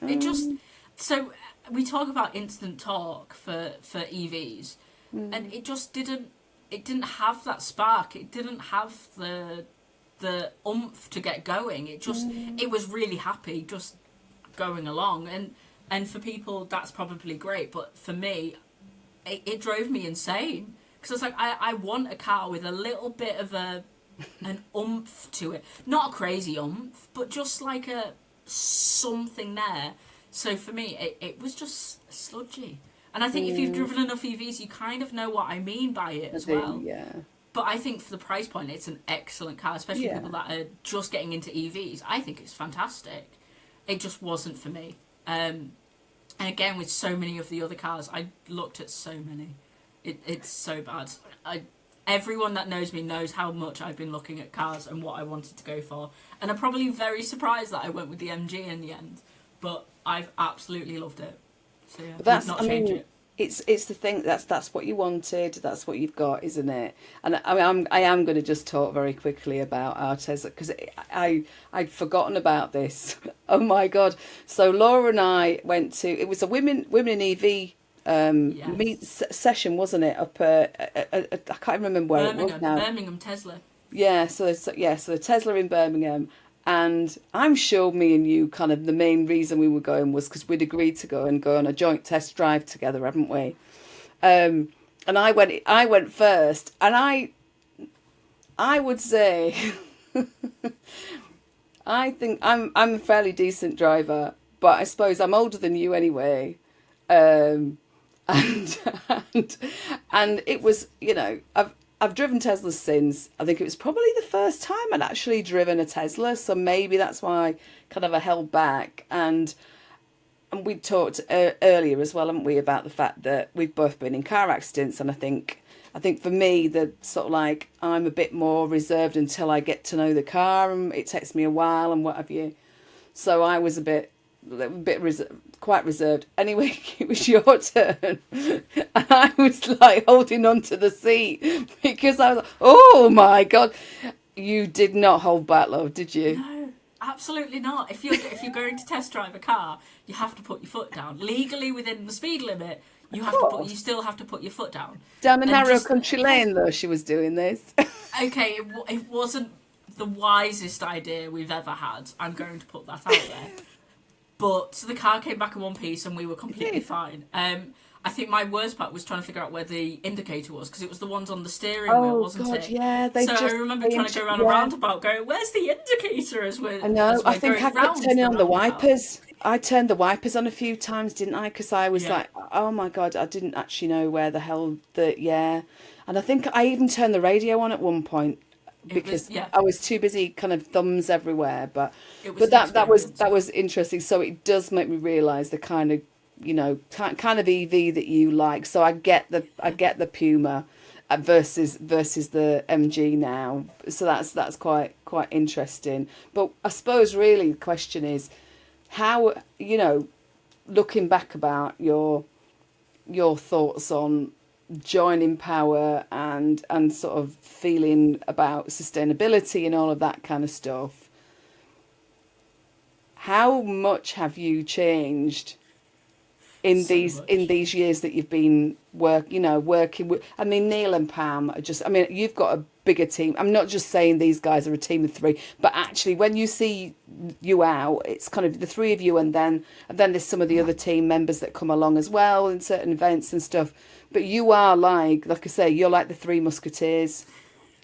It just. So we talk about instant torque for EVs, and it just didn't. It didn't have that spark. It didn't have the oomph to get going. It just it was really happy just going along. And for people that's probably great, but for me, it drove me insane, because I was like, I want a car with a little bit of an oomph to it, not a crazy oomph, but just like a something there. So for me, it was just sludgy. And I think if you've driven enough EVs, you kind of know what I mean by it as well. Yeah. But I think for the price point, it's an excellent car, especially people that are just getting into EVs. I think it's fantastic. It just wasn't for me. And again, with so many of the other cars, I looked at so many. It's so bad. Everyone that knows me knows how much I've been looking at cars and what I wanted to go for. And I'm probably very surprised that I went with the MG in the end. But I've absolutely loved it. So yeah, That's, not change it. It's the thing, that's what you wanted, that's what you've got, isn't it? And I am going to just talk very quickly about our Tesla, because I'd forgotten about this. Oh my God. So Laura and I went to, it was a women in EV session, wasn't it? Up I can't remember where Birmingham, it was now. Birmingham Tesla. Yeah, so the Tesla in Birmingham. And I'm sure me and you, kind of the main reason we were going was because we'd agreed to go on a joint test drive together, haven't we? And I went first, and I would say I think I'm a fairly decent driver, but I suppose I'm older than you anyway. And it was, I've driven Teslas since. I think it was probably the first time I'd actually driven a Tesla, so maybe that's why kind of I held back. And we talked earlier as well, haven't we, about the fact that we've both been in car accidents, and I think for me, the sort of like I'm a bit more reserved until I get to know the car, and it takes me a while and what have you. So I was quite reserved. Anyway, it was your turn, and I was like holding on to the seat because I was like, "Oh my God, you did not hold back, love, did you?" No, absolutely not. If you're going to test drive a car, you have to put your foot down legally within the speed limit. You still have to put your foot down. Down a And narrow just- country lane, though, she was doing this. Okay, it wasn't the wisest idea we've ever had. I'm going to put that out there. But so the car came back in one piece and we were completely fine. I think my worst part was trying to figure out where the indicator was, because it was the ones on the steering wheel, wasn't God, it? yeah. I remember trying to go around a roundabout going, where's the indicator as we're I know. as we're I think going I kept round turning on the roundabout. wipers. I turned the wipers on a few times, didn't I? Because I was Yeah. like, oh my God, I didn't actually know where the hell yeah. And I think I even turned the radio on at one point because I was too busy, kind of thumbs everywhere. But It was that was interesting. So it does make me realise the kind of kind of EV that you like. So I get the Puma versus the MG now. So that's quite interesting. But I suppose really the question is how, looking back about your thoughts on joining Paua and sort of feeling about sustainability and all of that kind of stuff. How much have you changed in these years that you've been working with? I mean, Neil and Pam are just, I mean, you've got a bigger team. I'm not just saying these guys are a team of three, but actually when you see you out, it's kind of the three of you, and then there's some of the other team members that come along as well in certain events and stuff. But you are like I say, you're like the Three Musketeers,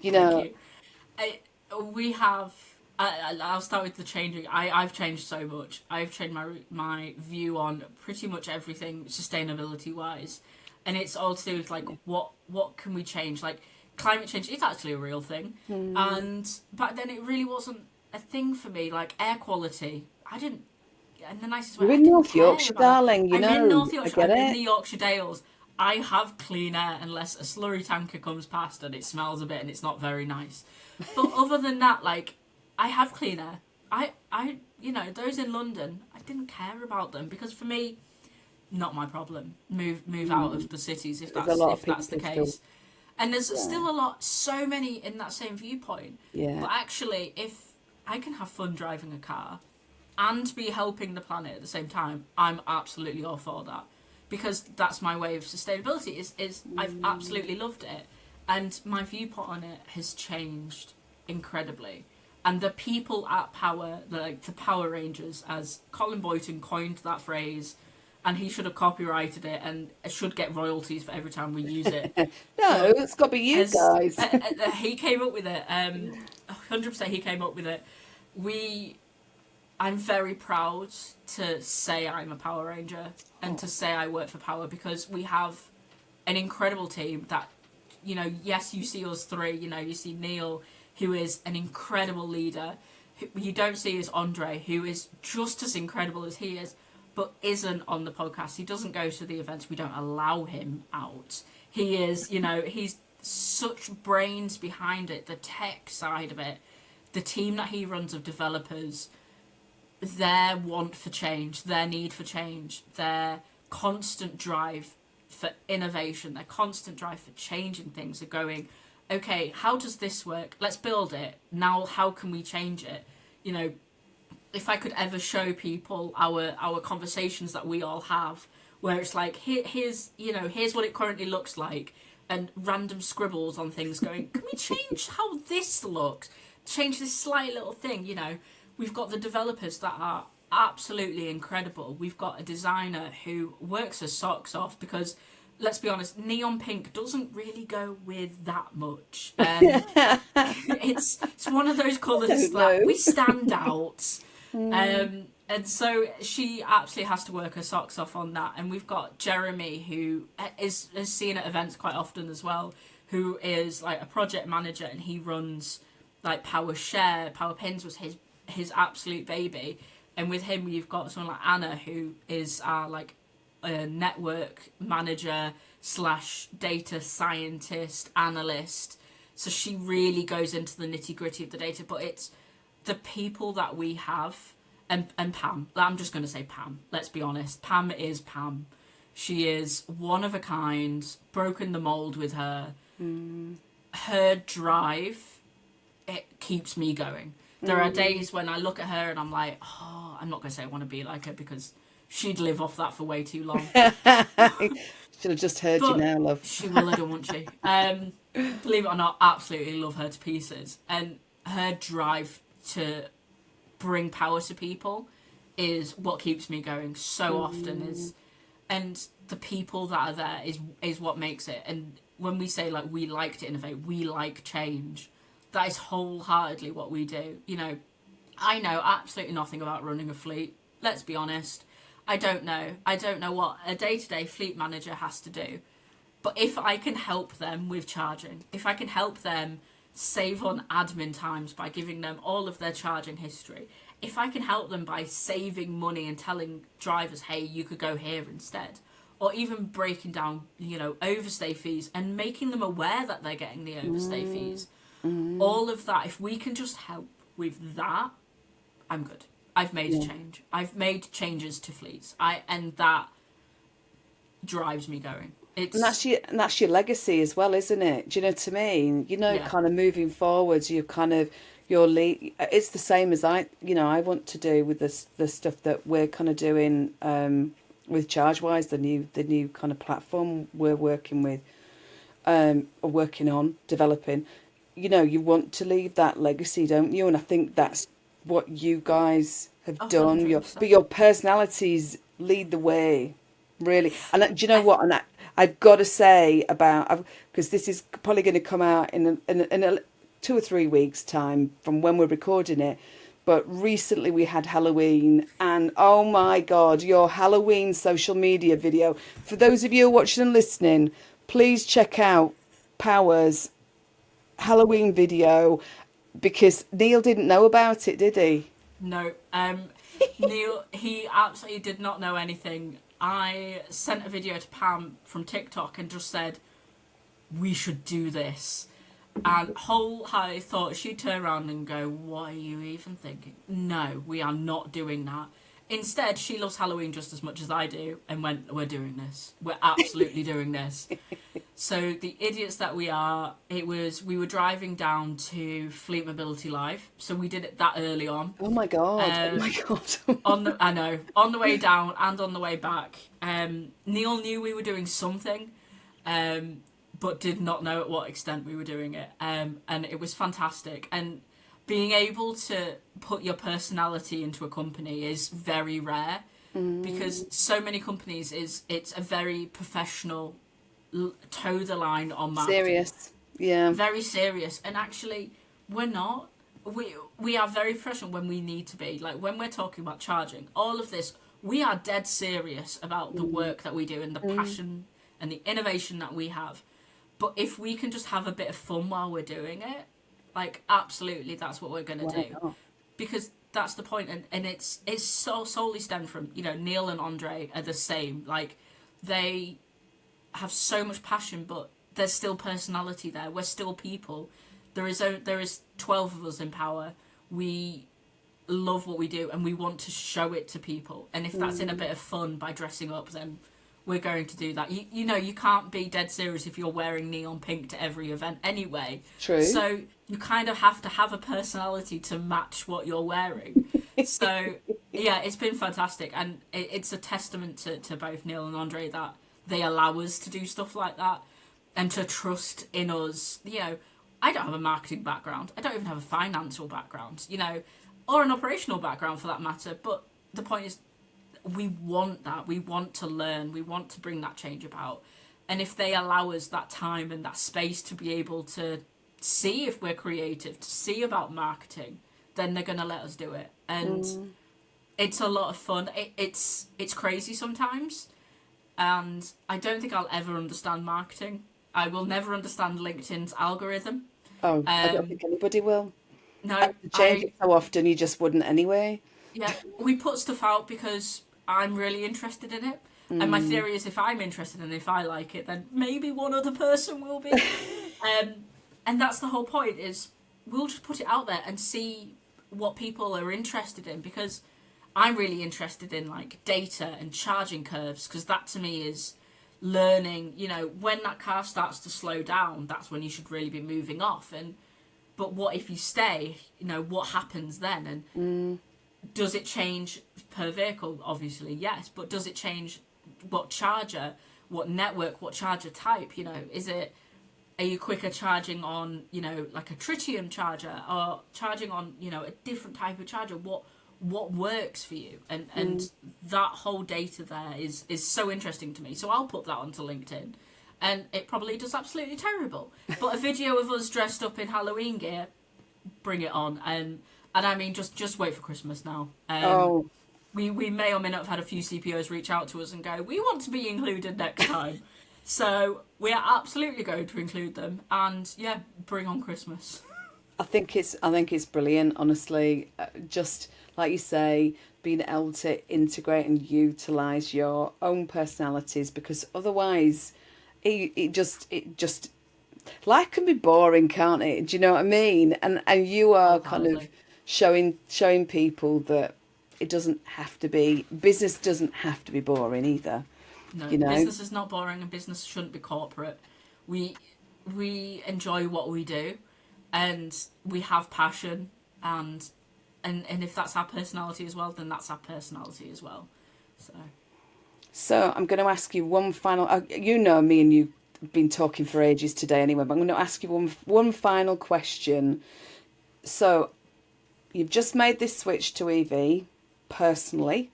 Thank you. We have. I'll start with the changing. I've changed so much. I've changed my view on pretty much everything sustainability wise, and it's all to do with like what can we change. Like climate change is actually a real thing, and back then it really wasn't a thing for me. Like air quality, I didn't. And the nicest way, you're in North Yorkshire, darling. I'm in North Yorkshire. I get I'm in it. the Yorkshire Dales. I have clean air unless a slurry tanker comes past and it smells a bit and it's not very nice. But other than that, like, I have clean air. I those in London, I didn't care about them because for me, not my problem. Move out of the cities if that's the case. And there's still so many in that same viewpoint. Yeah. But actually, if I can have fun driving a car and be helping the planet at the same time, I'm absolutely all for that. Because that's my way of sustainability. Is I've absolutely loved it, and my viewpoint on it has changed incredibly. And the people at Paua, the Paua Rangers, as Colin Boyton coined that phrase, and he should have copyrighted it and should get royalties for every time we use it. No, it's got to be you guys. He came up with it. 100% he came up with it. I'm very proud to say I'm a Power Ranger and to say I work for Paua because we have an incredible team that, yes, you see us three, you see Neil, who is an incredible leader. Who you don't see is Andre, who is just as incredible as he is, but isn't on the podcast. He doesn't go to the events. We don't allow him out. He is, he's such brains behind it, the tech side of it, the team that he runs of developers, their want for change, their need for change, their constant drive for innovation, their constant drive for changing things, are going, okay, how does this work? Let's build it. Now, how can we change it? If I could ever show people our conversations that we all have, where it's like, here's what it currently looks like, and random scribbles on things going, can we change how this looks? Change this slight little thing, We've got the developers that are absolutely incredible. We've got a designer who works her socks off because, let's be honest, neon pink doesn't really go with that much. It's one of those colours that we stand out. And so she absolutely has to work her socks off on that. And we've got Jeremy, who is seen at events quite often as well, who is like a project manager, and he runs like Paua Share. Paua Pins was his absolute baby. And with him, you've got someone like Anna, who is like a network manager / data scientist, analyst. So she really goes into the nitty gritty of the data. But it's the people that we have, and Pam. I'm just going to say Pam. Let's be honest. Pam is Pam. She is one of a kind, broken the mold with her. Her drive, it keeps me going. There are days when I look at her and I'm like, oh, I'm not going to say I want to be like her, because she'd live off that for way too long. Should have just heard you now, love. She will, I don't want she. Believe it or not, absolutely love her to pieces. And her drive to bring power to people is what keeps me going so often. And the people that are there is what makes it. And when we say like we like to innovate, we like change, that is wholeheartedly what we do. You know, I know absolutely nothing about running a fleet. Let's be honest. I don't know what a day-to-day fleet manager has to do. But if I can help them with charging, if I can help them save on admin times by giving them all of their charging history, if I can help them by saving money and telling drivers, hey, you could go here instead, or even breaking down, you know, overstay fees and making them aware that they're getting the overstay fees, all of that, if we can just help with that, I'm good. I've made a change. I've made changes to fleets. And that drives me going. And that's your legacy as well, isn't it? Do you know what I mean? You know, kind of moving forwards, you kind of your lead. It's the same as I want to do with the stuff that we're kind of doing with ChargeWise, the new kind of platform we're working with, or working on developing. You know, you want to leave that legacy, don't you? And I think that's what you guys have done. Your personalities lead the way, really. And do you know what? And I've got to say because this is probably going to come out in a 2 or 3 weeks' time from when we're recording it. But recently we had Halloween, and oh my God, your Halloween social media video. For those of you watching and listening, please check out Paua's Halloween video, because Neil didn't know about it, did he? No. Neil, he absolutely did not know anything. I sent a video to Pam from TikTok and just said, we should do this. And I thought she'd turn around and go, what are you even thinking? No, we are not doing that. Instead, she loves Halloween just as much as I do, and went, we're doing this. We're absolutely doing this. So the idiots that we are, we were driving down to Fleet Mobility Live. So we did it that early on. Oh my God. I know. On the way down and on the way back. Neil knew we were doing something, but did not know at what extent we were doing it. And it was fantastic. And being able to put your personality into a company is very rare, because so many companies it's a very professional, toe the line on marketing. Serious. Yeah. Very serious. And actually, we're not. We are very professional when we need to be. Like when we're talking about charging, all of this, we are dead serious about the work that we do and the passion and the innovation that we have. But if we can just have a bit of fun while we're doing it, like, absolutely, that's what we're going to do. Not? Because that's the point. And it's so solely stemmed from, you know, Neil and Andre are the same. Like, they have so much passion, but there's still personality there. We're still people. There is 12 of us in Paua. We love what we do, and we want to show it to people. And if that's in a bit of fun by dressing up, then we're going to do that. You know, you can't be dead serious if you're wearing neon pink to every event anyway. True. So you kind of have to have a personality to match what you're wearing. So, yeah, it's been fantastic. And it's a testament to both Neil and Andre that they allow us to do stuff like that and to trust in us. You know, I don't have a marketing background. I don't even have a financial background, you know, or an operational background for that matter. But the point is, we want that. We want to learn. We want to bring that change about. And if they allow us that time and that space to be able to see if we're creative, to see about marketing, then they're going to let us do it. And it's a lot of fun. It's crazy sometimes. And I don't think I'll ever understand marketing. I will never understand LinkedIn's algorithm. Oh, I don't think anybody will. No, To change it so often, you just wouldn't anyway. yeah, we put stuff out because I'm really interested in it. And my Mm. theory is if I'm interested and if I like it, then maybe one other person will be. Um, and that's the whole point is we'll just put it out there and see what people are interested in, because I'm really interested in like data and charging curves, because that to me is learning, when that car starts to slow down, that's when you should really be moving off. And but what if you stay, what happens then? And does it change per vehicle? Obviously yes, but does it change what charger, what network, what charger type? Are you quicker charging on, like a tritium charger, or charging on, a different type of charger? What works for you? And that whole data there is so interesting to me. So I'll put that onto LinkedIn, and it probably does absolutely terrible. But a video of us dressed up in Halloween gear, bring it on. And I mean, just wait for Christmas now. Oh, We may or may not have had a few CPOs reach out to us and go, we want to be included next time. So we are absolutely going to include them, and yeah, bring on Christmas. I think it's brilliant, honestly. Just like you say, being able to integrate and utilize your own personalities, because otherwise, it just life can be boring, can't it? Do you know what I mean? And you are kind of Wholeheartedly. showing people that it doesn't have to be, business doesn't have to be boring either. No, You know. business is not boring, and business shouldn't be corporate. We enjoy what we do, and we have passion, and if that's our personality as well, then that's our personality as well. So So I'm going to ask you one final. You know me, and you've been talking for ages today anyway. But I'm going to ask you one final question. So you've just made this switch to EV personally.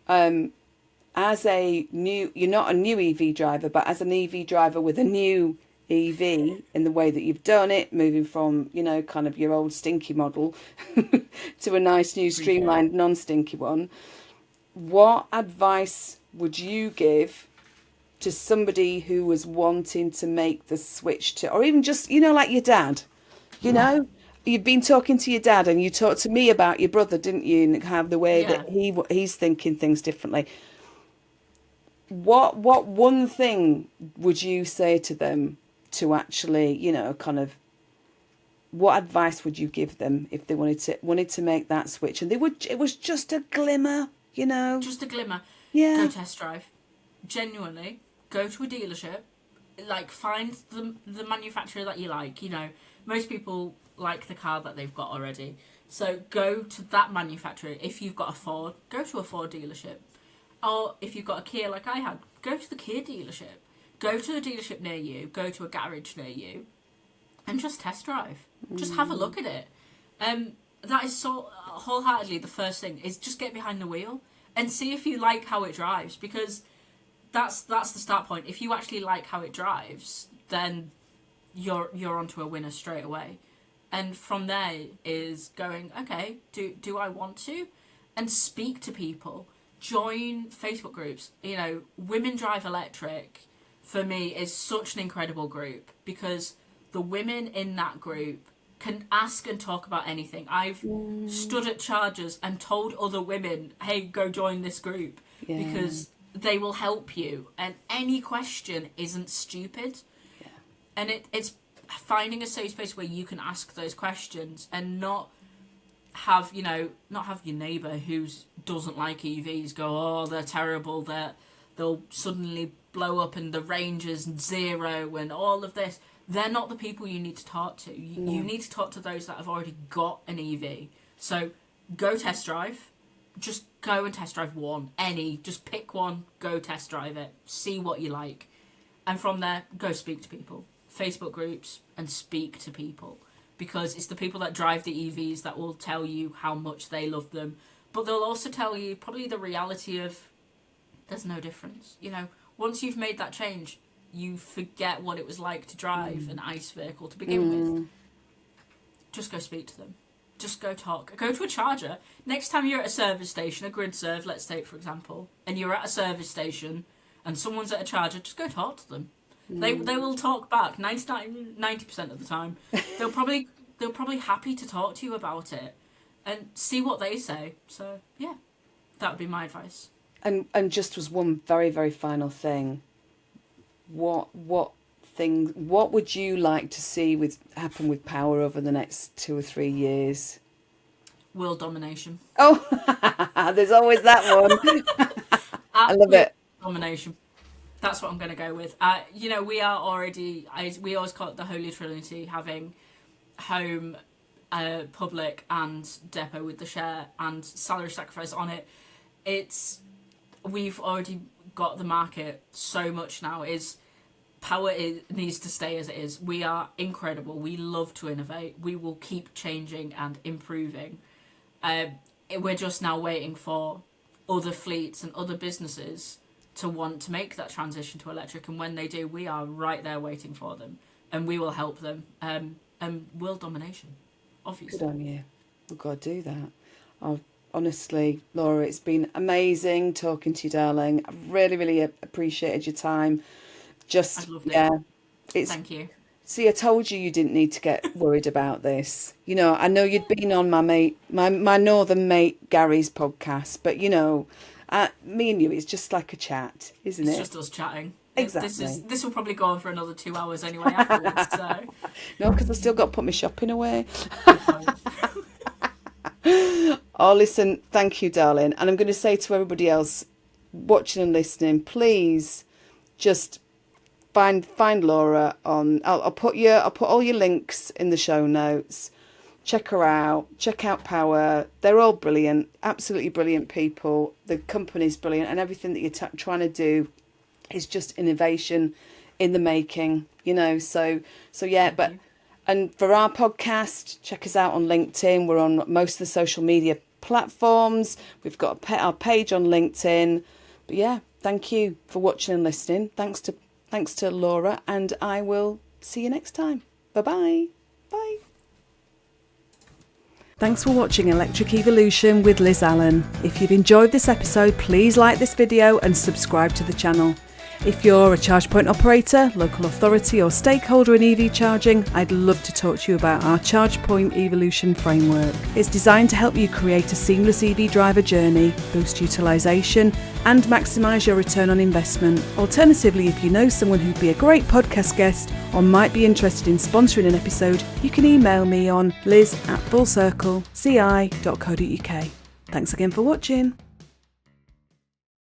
Um, as a new, you're not a new EV driver, but as an EV driver with a new EV in the way that you've done it, moving from, kind of your old stinky model to a nice new appreciate it. streamlined non-stinky one. What advice would you give to somebody who was wanting to make the switch to, or even just, like your dad, you Yeah, know, you've been talking to your dad and you talked to me about your brother, didn't you? And how the way that yeah. he's thinking things differently. What one thing would you say to them to actually, kind of, what advice would you give them if they wanted to make that switch and it was just a glimmer. Just a glimmer. Go Yeah. test drive. Genuinely, go to a dealership. Like, find the manufacturer that you like. Most people like the car that they've got already. So go to that manufacturer. If you've got a Ford, go to a Ford dealership. Or if you've got a Kia like I had, go to the Kia dealership. Go to a dealership near you. Go to a garage near you, and just test drive. Just have a look at it. That is so wholeheartedly the first thing, is just get behind the wheel and see if you like how it drives, because that's the start point. If you actually like how it drives, then you're onto a winner straight away. And from there is going, okay, do I want to? And speak to people. Join Facebook groups. Women Drive Electric for me is such an incredible group, because the women in that group can ask and talk about anything. I've stood at chargers and told other women, hey, go join this group, Yeah. because they will help you, and any question isn't stupid. Yeah. And it's finding a safe space where you can ask those questions, and not have your neighbour who doesn't like EVs go, oh, they're terrible, they'll suddenly blow up and the range is zero and all of this. They're not the people you need to talk to. You No. need to talk to those that have already got an EV. So go test drive. Just go and test drive one. Just pick one, go test drive it, see what you like. And from there, go speak to people. Facebook groups, and speak to people. Because it's the people that drive the EVs that will tell you how much they love them. But they'll also tell you probably the reality of there's no difference. Once you've made that change, you forget what it was like to drive an ICE vehicle to begin with. Just go speak to them. Just go talk. Go to a charger. Next time you're at a service station, a grid serve, let's take for example, and you're at a service station and someone's at a charger, just go talk to them. They will talk back 90% of the time. They'll probably happy to talk to you about it and see what they say. So yeah, that would be my advice. And just was one very, very final thing. What would you like to see happen with Paua over the next 2 or 3 years? World domination. Oh, there's always that one. I love it. Domination. That's what I'm going to go with. We are already, we always call it the Holy Trinity, having home, public and depot with the share and salary sacrifice on it. We've already got the market so much now. Paua needs to stay as it is. We are incredible. We love to innovate. We will keep changing and improving. We're just now waiting for other fleets and other businesses to want to make that transition to electric, and when they do, we are right there waiting for them, and we will help them. And world domination, obviously. Good on you. We've got to do that. Honestly, Laura, it's been amazing talking to you, darling. I've really, really appreciated your time. I've loved it. Thank you. See, I told you didn't need to get worried about this. I know you'd been on my northern mate Gary's podcast, but me and you, it's just like a chat, isn't it? It's just us chatting. Exactly. This will probably go on for another 2 hours anyway afterwards. So. No, because I've still got to put my shopping away. Oh, listen, thank you, darling. And I'm going to say to everybody else watching and listening, please just find Laura on. I'll put all your links in the show notes. Check her out. Check out Paua. They're all brilliant, absolutely brilliant people. The company's brilliant, and everything that you're trying to do is just innovation in the making. So yeah. But and for our podcast, check us out on LinkedIn. We're on most of the social media platforms. We've got our page on LinkedIn. But yeah, thank you for watching and listening. Thanks to Laura, and I will see you next time. Bye-bye. Bye. Thanks for watching Electric Evolution with Liz Allan. If you've enjoyed this episode, please like this video and subscribe to the channel. If you're a charge point operator, local authority or stakeholder in EV charging, I'd love to talk to you about our Charge Point Evolution framework. It's designed to help you create a seamless EV driver journey, boost utilisation and maximise your return on investment. Alternatively, if you know someone who'd be a great podcast guest or might be interested in sponsoring an episode, you can email me on liz@fullcircleci.co.uk. Thanks again for watching.